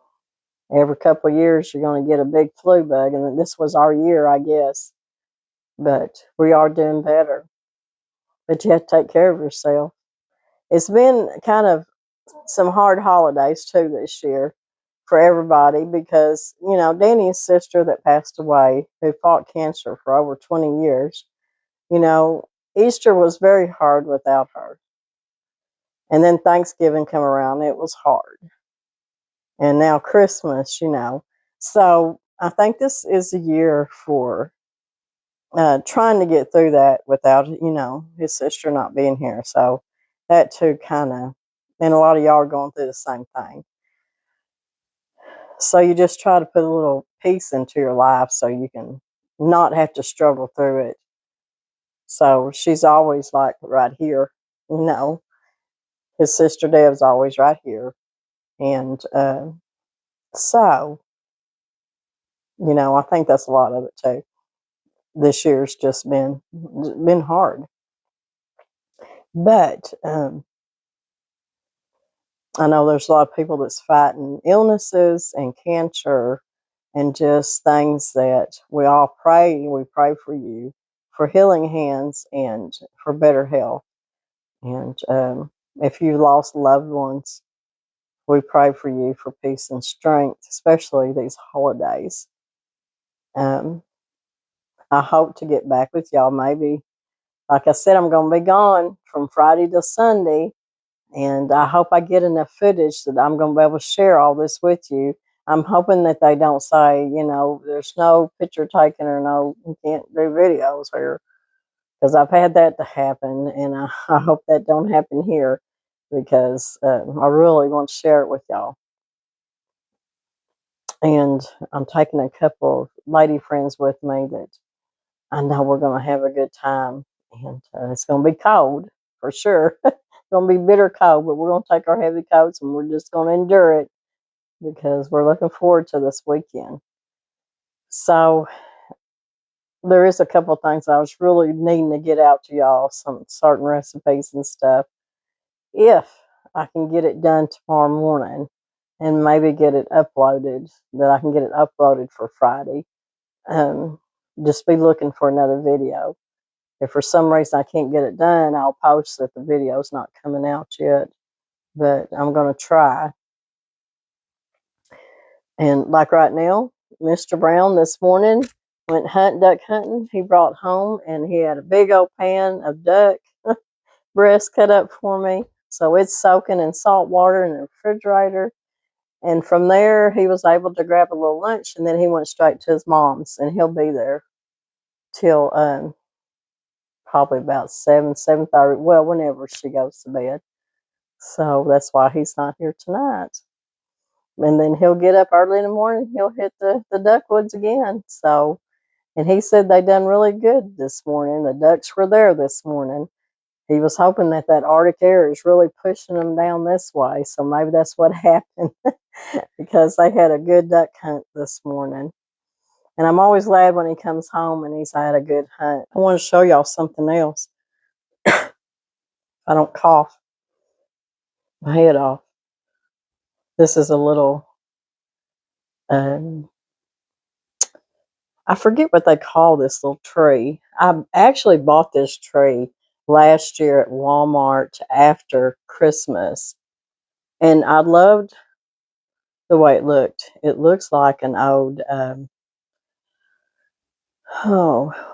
every couple of years you're going to get a big flu bug, and this was our year, I guess. But we are doing better. But you have to take care of yourself. It's been kind of some hard holidays too this year for everybody because, Danny's sister that passed away, who fought cancer for over 20 years, Easter was very hard without her. And then Thanksgiving come around, it was hard. And now Christmas. So I think this is a year for trying to get through that without, his sister not being here. So that too kind of, and a lot of y'all are going through the same thing. So you just try to put a little peace into your life so you can not have to struggle through it. So she's always like right here, his sister Deb's always right here. And so, I think that's a lot of it too. This year's just been hard. But I know there's a lot of people that's fighting illnesses and cancer and just things that we all pray. We pray for you for healing hands and for better health. And if you lost loved ones, we pray for you for peace and strength, especially these holidays. Um, I hope to get back with y'all. Maybe, like I said, I'm going to be gone from Friday to Sunday, and I hope I get enough footage that I'm going to be able to share all this with you. I'm hoping that they don't say, there's no picture taken or no, you can't do videos here, because I've had that to happen, and I hope that don't happen here, because I really want to share it with y'all. And I'm taking a couple of lady friends with me that I know we're going to have a good time. And it's going to be cold for sure. It's going to be bitter cold, but we're going to take our heavy coats and we're just going to endure it because we're looking forward to this weekend. So there is a couple of things I was really needing to get out to y'all, some certain recipes and stuff. If I can get it done tomorrow morning and maybe get it uploaded, that I can get it uploaded for Friday. Just be looking for another video. If for some reason I can't get it done, I'll post that the video's not coming out yet, but I'm going to try. And like right now, Mr. Brown this morning went duck hunting. He brought home and he had a big old pan of duck breast cut up for me. So it's soaking in salt water in the refrigerator. And from there, he was able to grab a little lunch, and then he went straight to his mom's, and he'll be there till probably about 7:30. Well, whenever she goes to bed. So that's why he's not here tonight. And then he'll get up early in the morning. He'll hit the duck woods again. So, and he said they done really good this morning. The ducks were there this morning. He was hoping that Arctic air is really pushing them down this way. So maybe that's what happened because they had a good duck hunt this morning. And I'm always glad when he comes home and he's had a good hunt. I want to show y'all something else. I don't cough my head off. This is a little, I forget what they call this little tree. I actually bought this tree last year at Walmart after Christmas. And I loved the way it looked. It looks like an old,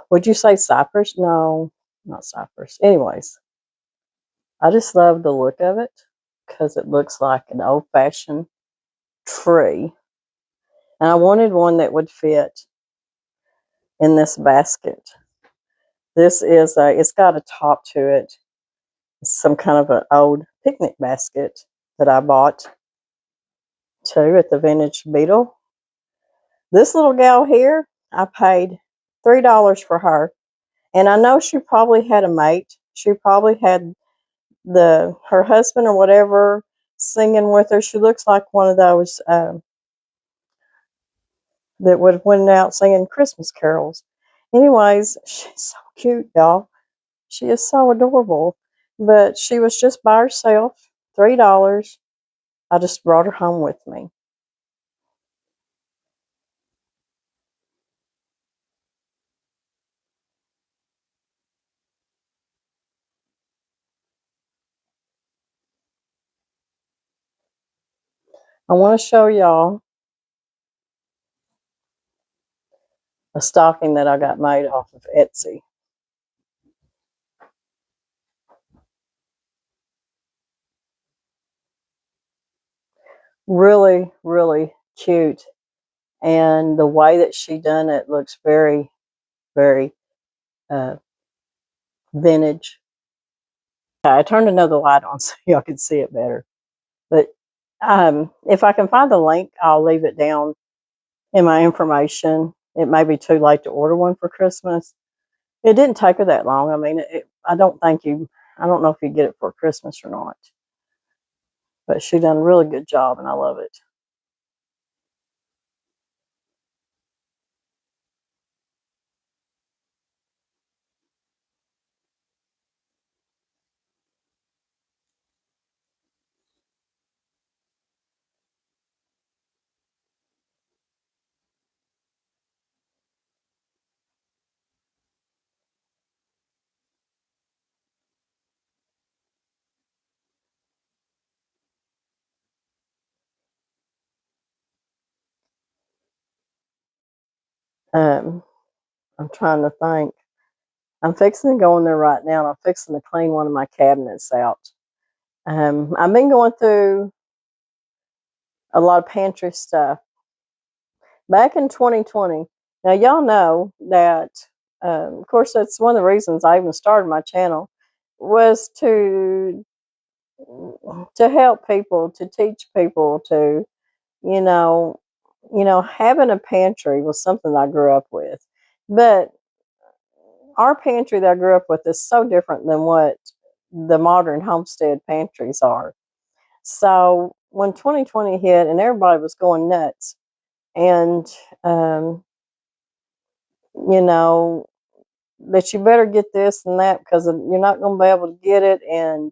would you say cypress? No, not cypress. Anyways, I just love the look of it because it looks like an old-fashioned tree. And I wanted one that would fit in this basket. This is it's got a top to it. It's some kind of an old picnic basket that I bought too at the Vintage Beetle. This little gal here, I paid $3 for her. And I know she probably had a mate. She probably had her husband or whatever singing with her. She looks like one of those that would have went out singing Christmas carols. Anyways, she's so cute, y'all. She is so adorable. But she was just by herself, $3. I just brought her home with me. I want to show y'all a stocking that I got made off of Etsy. Really, really cute. And the way that she done it looks very, very vintage. Okay, I turned another light on so y'all can see it better. But if I can find the link, I'll leave it down in my information. It may be too late to order one for Christmas. It didn't take her that long. I mean, I don't know if you get it for Christmas or not. But she done a really good job, and I love it. Um, I'm trying to think. I'm fixing to go in there right now, and I'm fixing to clean one of my cabinets out. I've been going through a lot of pantry stuff. Back in 2020, now y'all know that, of course, that's one of the reasons I even started my channel, was to help people, to teach people, to you know, having a pantry was something I grew up with, but our pantry that I grew up with is so different than what the modern homestead pantries are. So when 2020 hit and everybody was going nuts, and um, you know that you better get this and that because you're not going to be able to get it, and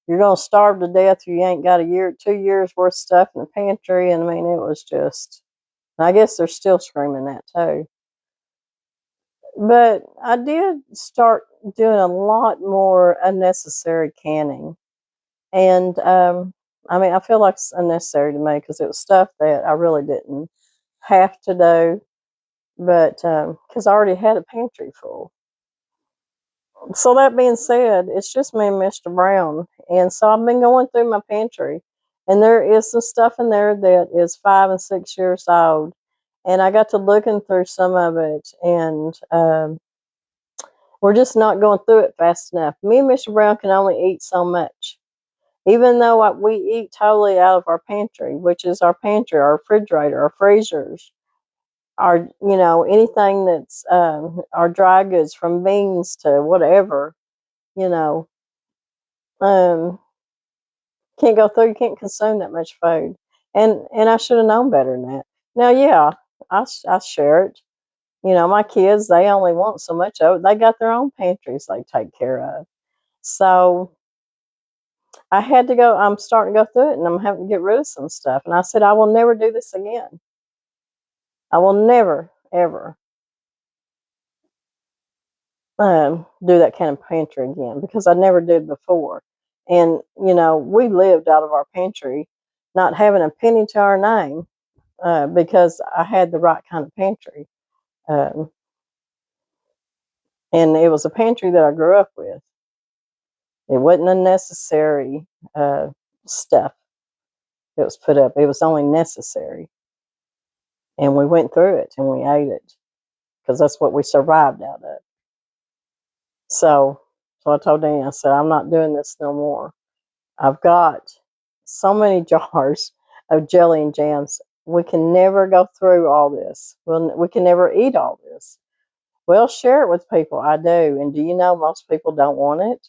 you're going to starve to death if you ain't got a year, 2 years worth of stuff in the pantry. And I mean, it was just. I guess they're still screaming that too. But I did start doing a lot more unnecessary canning. And I mean, I feel like it's unnecessary to me because it was stuff that I really didn't have to do, but because I already had a pantry full. So that being said, it's just me and Mr. Brown. And so I've been going through my pantry, and there is some stuff in there that is 5 and 6 years old. And I got to looking through some of it, and we're just not going through it fast enough. Me and Mr. Brown can only eat so much, even though we eat totally out of our pantry, which is our pantry, our refrigerator, our freezers, our anything that's our dry goods from beans to whatever, you know, um, can't go through. You can't consume that much food, and I should have known better than that. Now, yeah, I share it. My kids, they only want so much of it. They got their own pantries they take care of. So I had to go. I'm starting to go through it, and I'm having to get rid of some stuff. And I said, I will never do this again. I will never, ever do that kind of pantry again because I never did before. And, we lived out of our pantry, not having a penny to our name because I had the right kind of pantry. Um, and it was a pantry that I grew up with. It wasn't unnecessary stuff that was put up. It was only necessary. And we went through it and we ate it because that's what we survived out of. So I told Danny, I said, I'm not doing this no more. I've got so many jars of jelly and jams. We can never go through all this. We can never eat all this. Well, share it with people. I do. And do you know most people don't want it?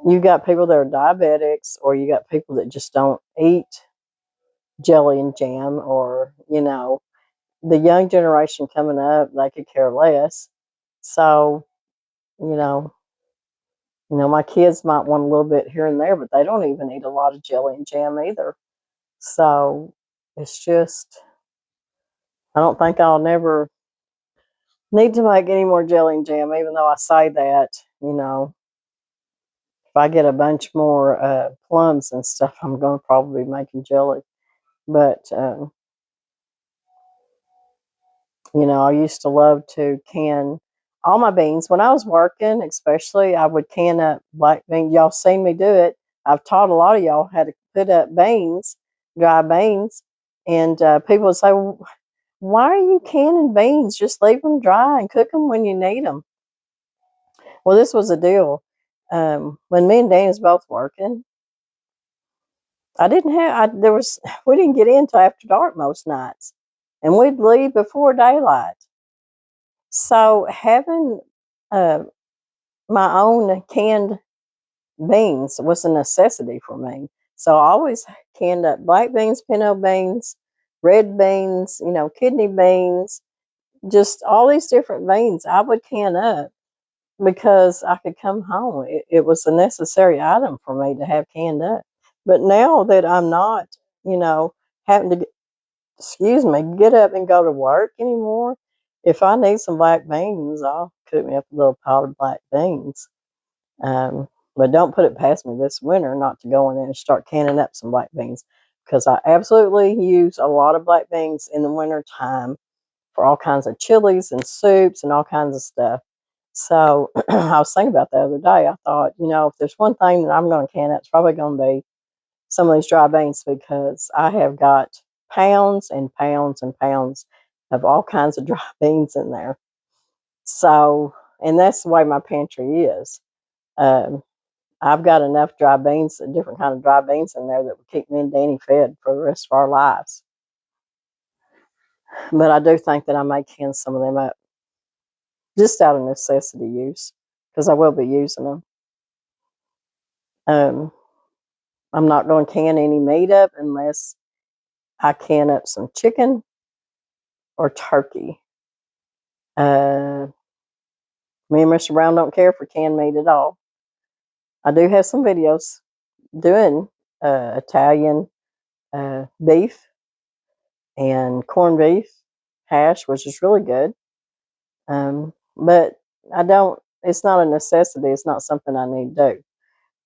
You got people that are diabetics, or you got people that just don't eat jelly and jam, or, the young generation coming up, they could care less. So, you know, my kids might want a little bit here and there, but they don't even eat a lot of jelly and jam either. So it's just, I don't think I'll never need to make any more jelly and jam, even though I say that, if I get a bunch more plums and stuff, I'm going to probably be making jelly. But, I used to love to can all my beans. When I was working, especially, I would can up black beans. Y'all seen me do it. I've taught a lot of y'all how to put up beans, dry beans. And people would say, well, why are you canning beans? Just leave them dry and cook them when you need them. Well, this was a deal. When me and Dan was both working, I didn't have, I, there was, we didn't get in till after dark most nights. And we'd leave before daylight. So having uh, my own canned beans was a necessity for me. So I always canned up black beans, pinto beans, red beans, kidney beans, just all these different beans I would can up because I could come home. It was a necessary item for me to have canned up. But now that I'm not, having to, get up and go to work anymore, if I need some black beans, I'll cook me up a little pot of black beans. But don't put it past me this winter not to go in there and start canning up some black beans because I absolutely use a lot of black beans in the winter time for all kinds of chilies and soups and all kinds of stuff. So I was thinking about the other day. I thought, if there's one thing that I'm going to can, it's probably going to be some of these dry beans, because I have got pounds and pounds and pounds of all kinds of dry beans in there. So, and that's the way my pantry is. Um, I've got enough dry beans, different kind of dry beans in there that would keep me and Danny fed for the rest of our lives. But I do think that I may can some of them up just out of necessity use, because I will be using them. I'm not going to can any meat up unless I can up some chicken or turkey. Me and Mr. Brown don't care for canned meat at all. I do have some videos doing Italian beef and corned beef hash, which is really good. But it's not a necessity. It's not something I need to do.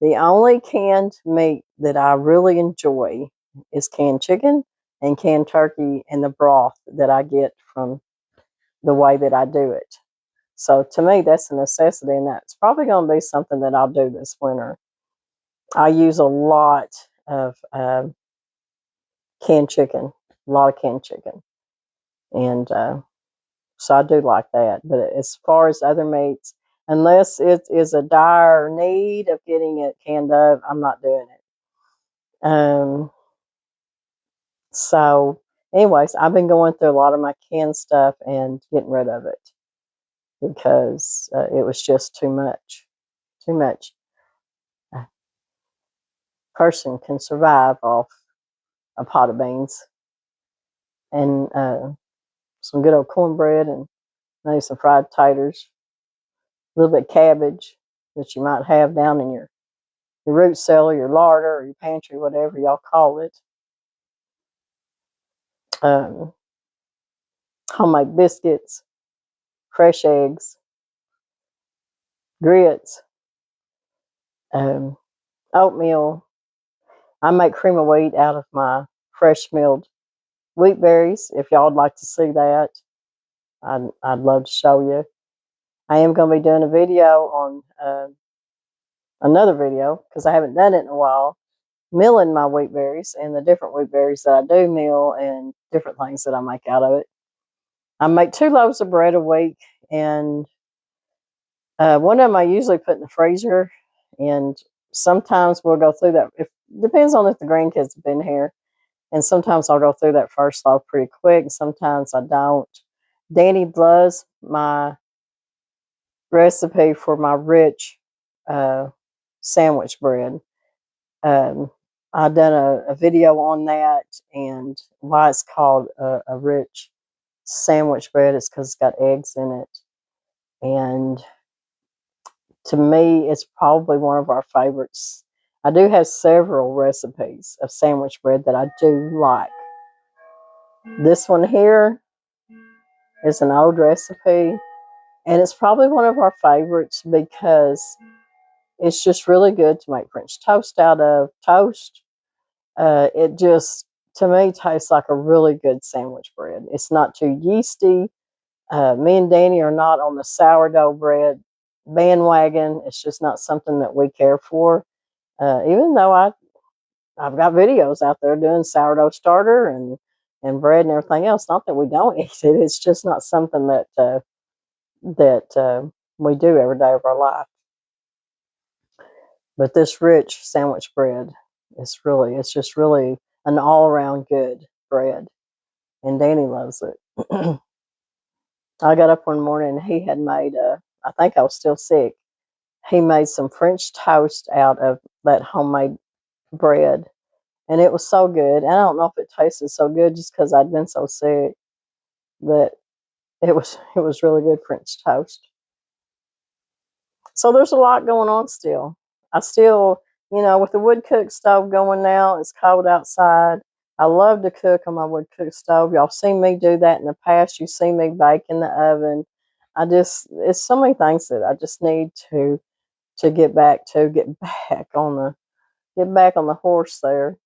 The only canned meat that I really enjoy is canned chicken and canned turkey, and the broth that I get from the way that I do it. So to me, that's a necessity, and that's probably going to be something that I'll do this winter. I use a lot of canned chicken, a lot of canned chicken, and so I do like that. But as far as other meats, unless it is a dire need of getting it canned up, I'm not doing it. So, anyways, I've been going through a lot of my canned stuff and getting rid of it because it was just too much. Too much. A person can survive off a pot of beans and some good old cornbread and maybe some fried taters, a little bit of cabbage that you might have down in your root cellar, your larder, or your pantry, whatever y'all call it. Homemade biscuits, fresh eggs, grits, oatmeal. I make cream of wheat out of my fresh milled wheat berries. If y'all would like to see that, I'd love to show you. I am going to be doing a video on another video, because I haven't done it in a while, milling my wheat berries and the different wheat berries that I do mill and different things that I make out of it. I make 2 loaves of bread a week, and one of them I usually put in the freezer, and sometimes we'll go through that. Depends on if the grandkids have been here, and sometimes I'll go through that first loaf pretty quick, and sometimes I don't. Danny loves my recipe for my rich sandwich bread. I've done a video on that, and why it's called a rich sandwich bread is because it's got eggs in it. And to me, it's probably one of our favorites. I do have several recipes of sandwich bread that I do like. This one here is an old recipe, and it's probably one of our favorites because it's just really good to make French toast out of. Toast. It just, to me, tastes like a really good sandwich bread. It's not too yeasty. Me and Danny are not on the sourdough bread bandwagon. It's just not something that we care for. Even though I've got videos out there doing sourdough starter and bread and everything else. Not that we don't eat it. It's just not something that we do every day of our life. But this rich sandwich bread it's just really an all-around good bread. And Danny loves it. I got up one morning and he had made I think I was still sick. He made some French toast out of that homemade bread. And it was so good. And I don't know if it tasted so good just because I'd been so sick. But it was really good French toast. So there's a lot going on still. I still, with the wood cook stove going now, it's cold outside. I love to cook on my wood cook stove. Y'all seen me do that in the past. You see me bake in the oven. It's so many things that I just need to get back on the horse there.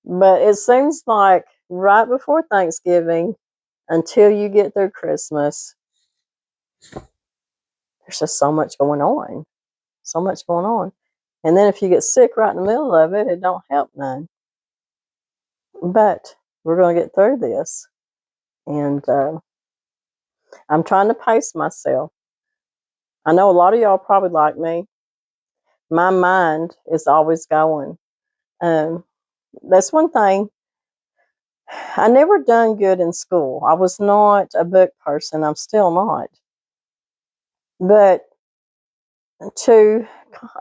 But it seems like right before Thanksgiving, until you get through Christmas, there's just so much going on. So much going on. And then if you get sick right in the middle of it, it don't help none. But we're going to get through this. And I'm trying to pace myself. I know a lot of y'all probably like me. My mind is always going. That's one thing. I never done good in school. I was not a book person. I'm still not. But to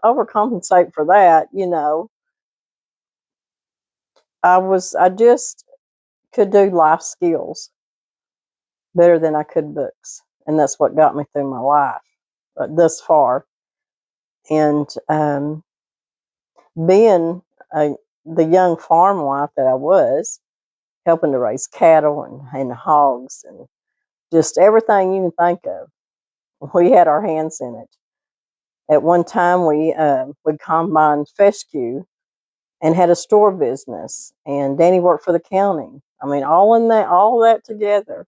overcompensate for that, I just could do life skills better than I could books. And that's what got me through my life thus far. And being the young farm wife that I was, helping to raise cattle and hogs and just everything you can think of, we had our hands in it. At one time, we combined fescue and had a store business, and Danny worked for the county. I mean, all that together.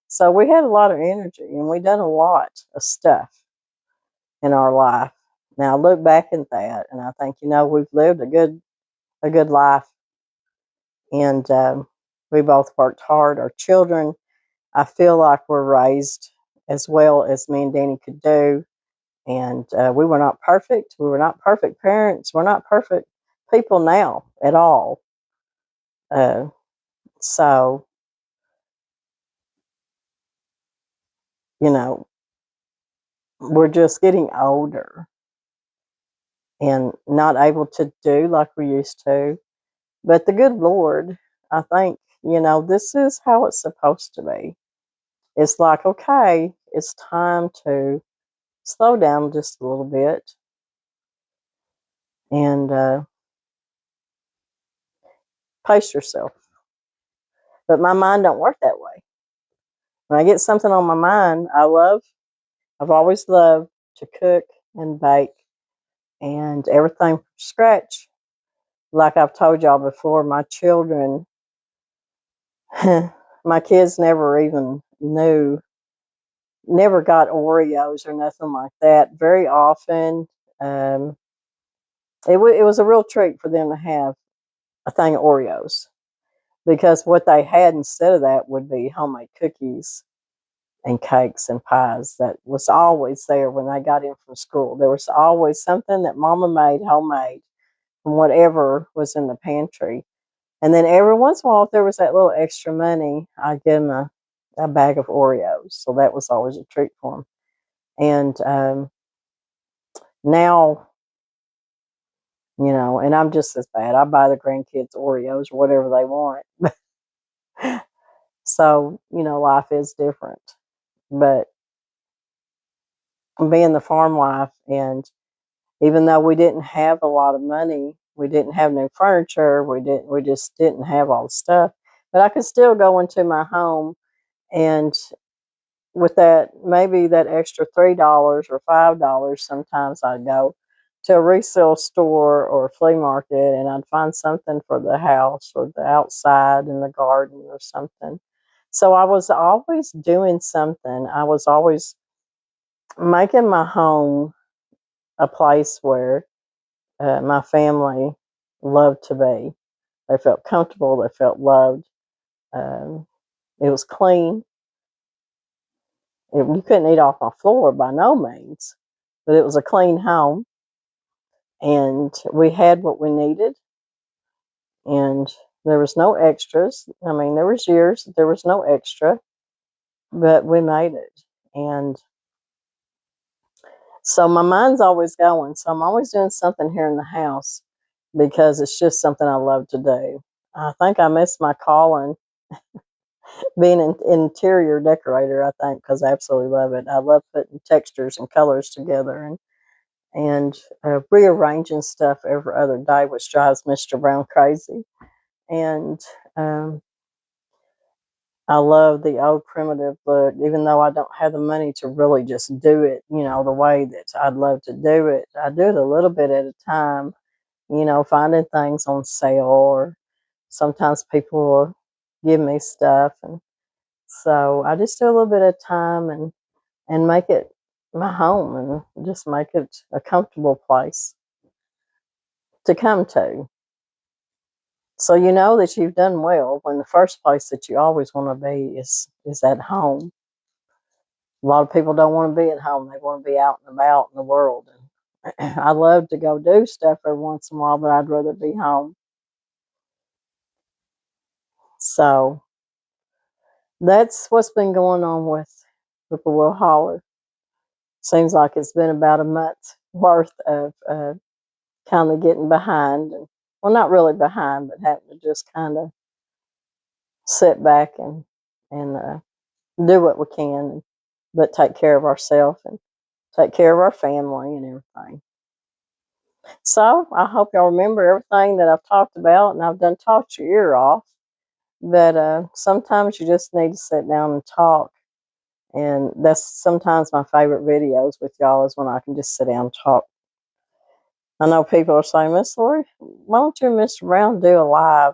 So we had a lot of energy, and we done a lot of stuff in our life. Now I look back at that, and I think, we've lived a good life, and we both worked hard. Our children, I feel like, were raised as well as me and Danny could do, and we were not perfect. We were not perfect parents. We're not perfect people now at all. So, we're just getting older and not able to do like we used to. But the good Lord, I think, this is how it's supposed to be. It's like, okay, it's time to slow down just a little bit and pace yourself. But my mind don't work that way. When I get something on my mind, I've always loved to cook and bake and everything from scratch. Like I've told y'all before, my children, my kids never even never got Oreos or nothing like that. Very often, um, it was a real treat for them to have a thing of Oreos because what they had instead of that would be homemade cookies and cakes and pies. That was always there when they got in from school. There was always something that Mama made homemade from whatever was in the pantry. And then every once in a while, if there was that little extra money, I'd give them a bag of Oreos. So that was always a treat for them. And now, and I'm just as bad. I buy the grandkids Oreos or whatever they want. So, life is different. But being the farm life, and even though we didn't have a lot of money, we didn't have new furniture, we just didn't have all the stuff. But I could still go into my home and with that, maybe that extra $3 or $5, sometimes I'd go to a resale store or a flea market and I'd find something for the house or the outside in the garden or something. So I was always doing something. I was always making my home a place where my family loved to be. They felt comfortable. They felt loved. Um, it was clean. You couldn't eat off my floor by no means, but it was a clean home, and we had what we needed, and there was no extras. I mean, there was years that there was no extra, but we made it, and so my mind's always going. So I'm always doing something here in the house because it's just something I love to do. I think I missed my calling being an interior decorator. I think because I absolutely love it. I love putting textures and colors together and rearranging stuff every other day, which drives Mr. Brown crazy. And I love the old primitive look, even though I don't have the money to really just do it, the way that I'd love to do it. I do it a little bit at a time, finding things on sale, or sometimes people will give me stuff. And So I just do a little bit of time and make it my home and just make it a comfortable place to come to. So you know that you've done well when the first place that you always want to be is at home. A lot of people don't want to be at home. They want to be out and about in the world. And I love to go do stuff every once in a while, but I'd rather be home. So that's what's been going on with Whippoorwill Holler. Seems like it's been about a month worth of kind of getting behind. And, well, not really behind, but having to just kind of sit back and do what we can, but take care of ourselves and take care of our family and everything. So I hope y'all remember everything that I've talked about, and I've done talked your ear off. But sometimes you just need to sit down and talk, and that's sometimes my favorite videos with y'all is when I can just sit down and talk. I know people are saying, Miss Lori, why don't you and Mr. Brown do a live?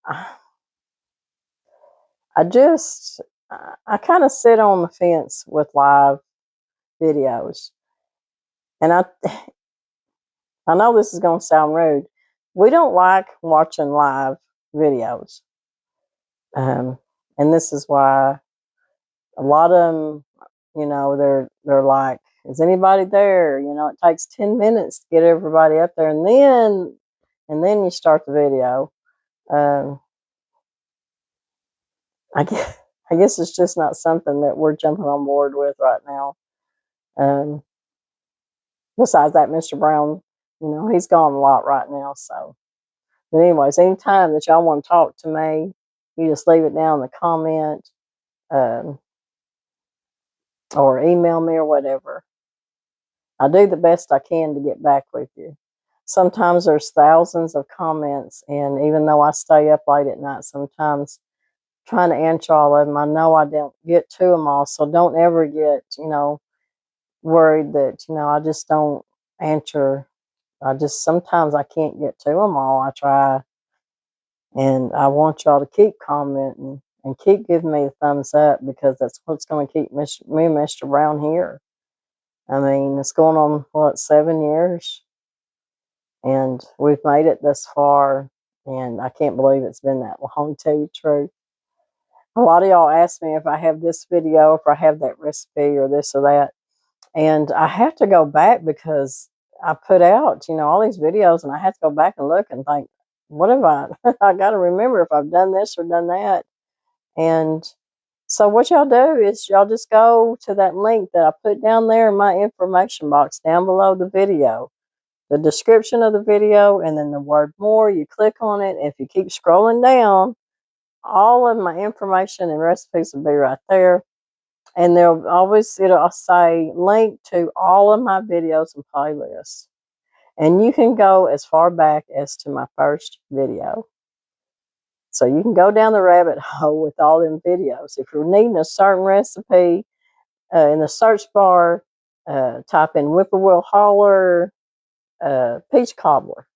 I just, I kind of sit on the fence with live videos. And I know this is going to sound rude. We don't like watching live videos. And this is why a lot of them, they're like, is anybody there? It takes 10 minutes to get everybody up there, and then you start the video. Um, I guess, I guess it's just not something that we're jumping on board with right now. Um, Besides that, Mr. Brown, he's gone a lot right now. So, but anyways, anytime that y'all want to talk to me, you just leave it down in the comment, um, or email me or whatever. I do the best I can to get back with you. Sometimes there's thousands of comments, and even though I stay up late at night, sometimes trying to answer all of them, I know I don't get to them all. So don't ever get, worried that, I just don't answer. Sometimes I can't get to them all. I try, and I want y'all to keep commenting and keep giving me a thumbs up, because that's what's going to keep me and Mr. Brown here. I mean, it's going on, 7 years? And we've made it this far, and I can't believe it's been that long, to tell you the truth. A lot of y'all ask me if I have this video, if I have that recipe or this or that. And I have to go back because I put out, all these videos, and I have to go back and look and think, what have I, I got to remember if I've done this or done that. And so what y'all do is y'all just go to that link that I put down there in my information box down below the video, the description of the video, and then the word more. You click on it. If you keep scrolling down, all of my information and recipes will be right there. And it'll say link to all of my videos and playlists. And you can go as far back as to my first video. So you can go down the rabbit hole with all them videos. If you're needing a certain recipe, in the search bar, type in Whippoorwill Holler peach cobbler,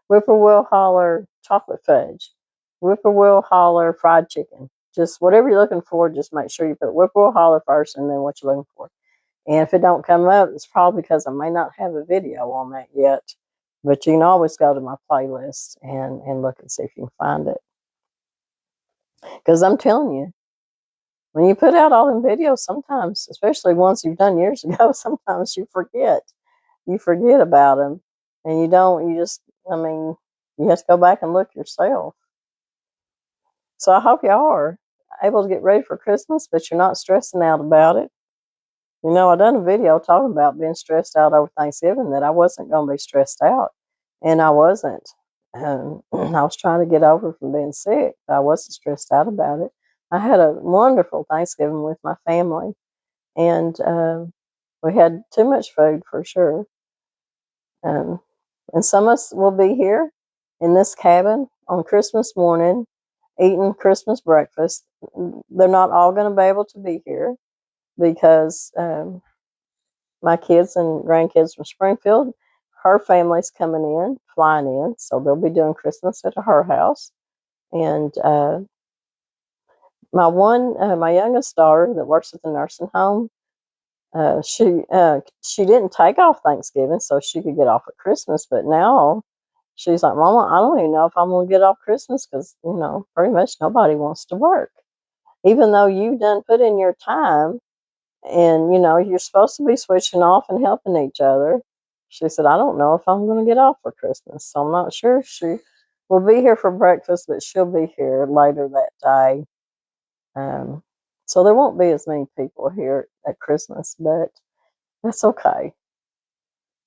Whippoorwill Holler chocolate fudge, Whippoorwill Holler fried chicken. Just whatever you're looking for, just make sure you put Whippoorwill Holler first and then what you're looking for. And if it don't come up, it's probably because I may not have a video on that yet. But you can always go to my playlist and look and see if you can find it. Because I'm telling you, when you put out all them videos, sometimes, especially ones you've done years ago, sometimes you forget. You forget about them. And you have to go back and look yourself. So I hope you are able to get ready for Christmas, but you're not stressing out about it. I done a video talking about being stressed out over Thanksgiving, that I wasn't going to be stressed out. And I wasn't. I was trying to get over from being sick. I wasn't stressed out about it. I had a wonderful Thanksgiving with my family. And we had too much food for sure. Um, and some of us will be here in this cabin on Christmas morning eating Christmas breakfast. They're not all going to be able to be here because my kids and grandkids from Springfield, her family's coming in, flying in, so they'll be doing Christmas at her house. And My youngest daughter that works at the nursing home, she didn't take off Thanksgiving so she could get off at Christmas, but now she's like, Mama, I don't even know if I'm gonna get off Christmas because pretty much nobody wants to work, even though you've done put in your time, and you're supposed to be switching off and helping each other. She said, I don't know if I'm gonna get off for Christmas, so I'm not sure if she will be here for breakfast, but she'll be here later that day. Um, so there won't be as many people here at Christmas, but that's okay.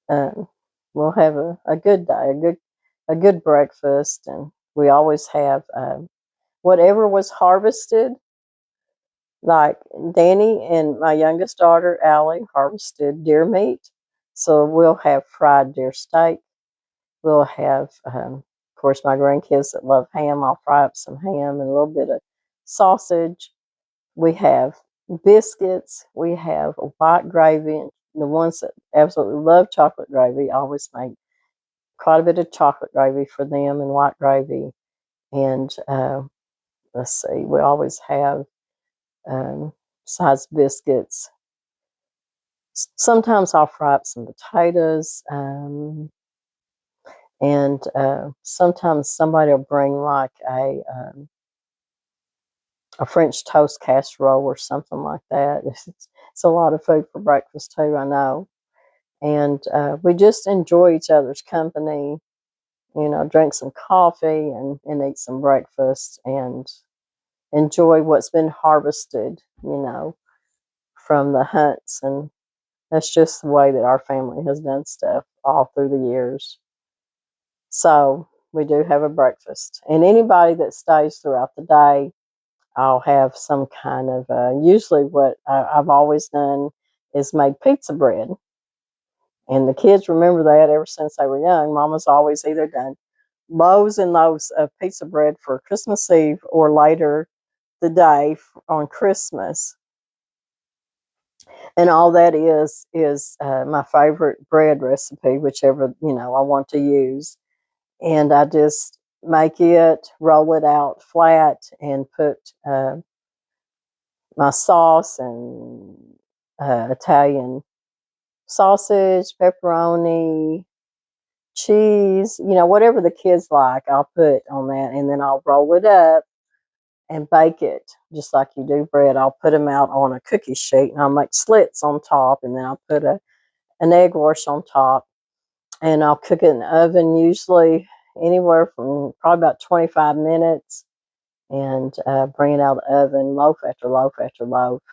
Um, we'll have a good day, a good breakfast, and we always have whatever was harvested. Like Danny and my youngest daughter Allie harvested deer meat, so we'll have fried deer steak. We'll have, of course, my grandkids that love ham. I'll fry up some ham and a little bit of sausage. We have biscuits. We have white gravy. And the ones that absolutely love chocolate gravy, I always make quite a bit of chocolate gravy for them and white gravy. And let's see, we always have, besides biscuits, sometimes I'll fry up some potatoes. And sometimes somebody will bring like a French toast casserole or something like that. It's a lot of food for breakfast too, I know. And we just enjoy each other's company, drink some coffee and eat some breakfast and enjoy what's been harvested, from the hunts. And that's just the way that our family has done stuff all through the years. So we do have a breakfast. And anybody that stays throughout the day, I'll have some kind of, usually what I've always done is made pizza bread. And the kids remember that ever since they were young. Mama's always either done loaves and loaves of pizza bread for Christmas Eve or later the day on Christmas. And all that is my favorite bread recipe, whichever I want to use. And I just make it, roll it out flat, and put my sauce and Italian sausage, pepperoni, cheese, whatever the kids like, I'll put on that, and then I'll roll it up and bake it just like you do bread. I'll put them out on a cookie sheet, and I'll make slits on top, and then I'll put an egg wash on top, and I'll cook it in the oven, usually anywhere from probably about 25 minutes, and bring it out of the oven, loaf after loaf after loaf,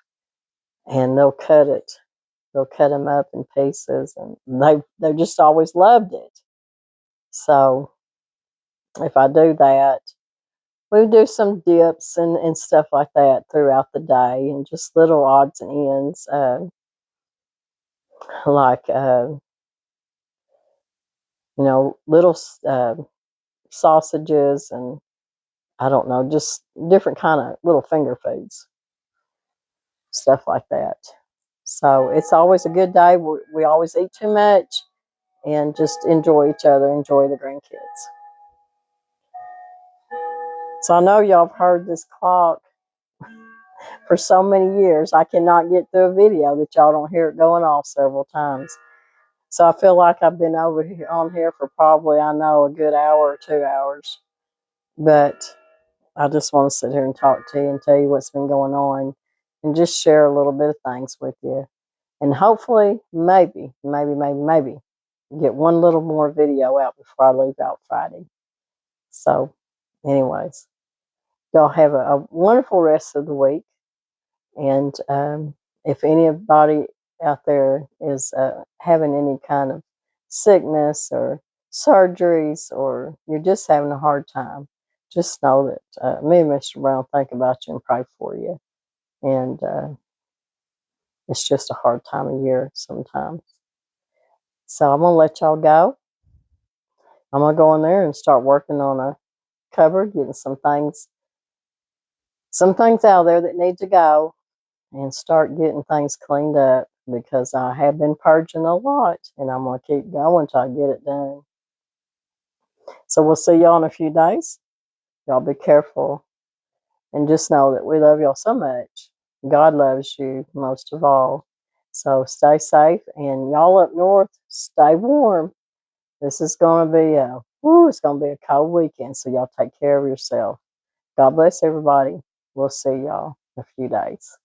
and they'll cut it. They'll cut them up in pieces, and they just always loved it. So if I do that, we do some dips and stuff like that throughout the day, and just little odds and ends, like little sausages, and I don't know, just different kind of little finger foods, stuff like that. So it's always a good day. We always eat too much and just enjoy each other, enjoy the grandkids. So I know y'all have heard this clock for so many years. I cannot get through a video that y'all don't hear it going off several times. So I feel like I've been over here on here for probably, I know, a good hour or 2 hours. But I just want to sit here and talk to you and tell you what's been going on and just share a little bit of things with you. And hopefully, maybe get one little more video out before I leave out Friday. So, anyways, y'all have a wonderful rest of the week. And if anybody out there is having any kind of sickness or surgeries, or you're just having a hard time, just know that me and Mr. Brown think about you and pray for you. And it's just a hard time of year sometimes. So I'm going to let y'all go. I'm going to go in there and start working on a cupboard, getting some things out there that need to go, and start getting things cleaned up, because I have been purging a lot, and I'm going to keep going until I get it done. So we'll see y'all in a few days. Y'all be careful And just know that we love y'all so much. God loves you most of all. So stay safe, and y'all up north, stay warm. This is going to be it's going to be a cold weekend. So y'all take care of yourself. God bless everybody. We'll see y'all in a few days.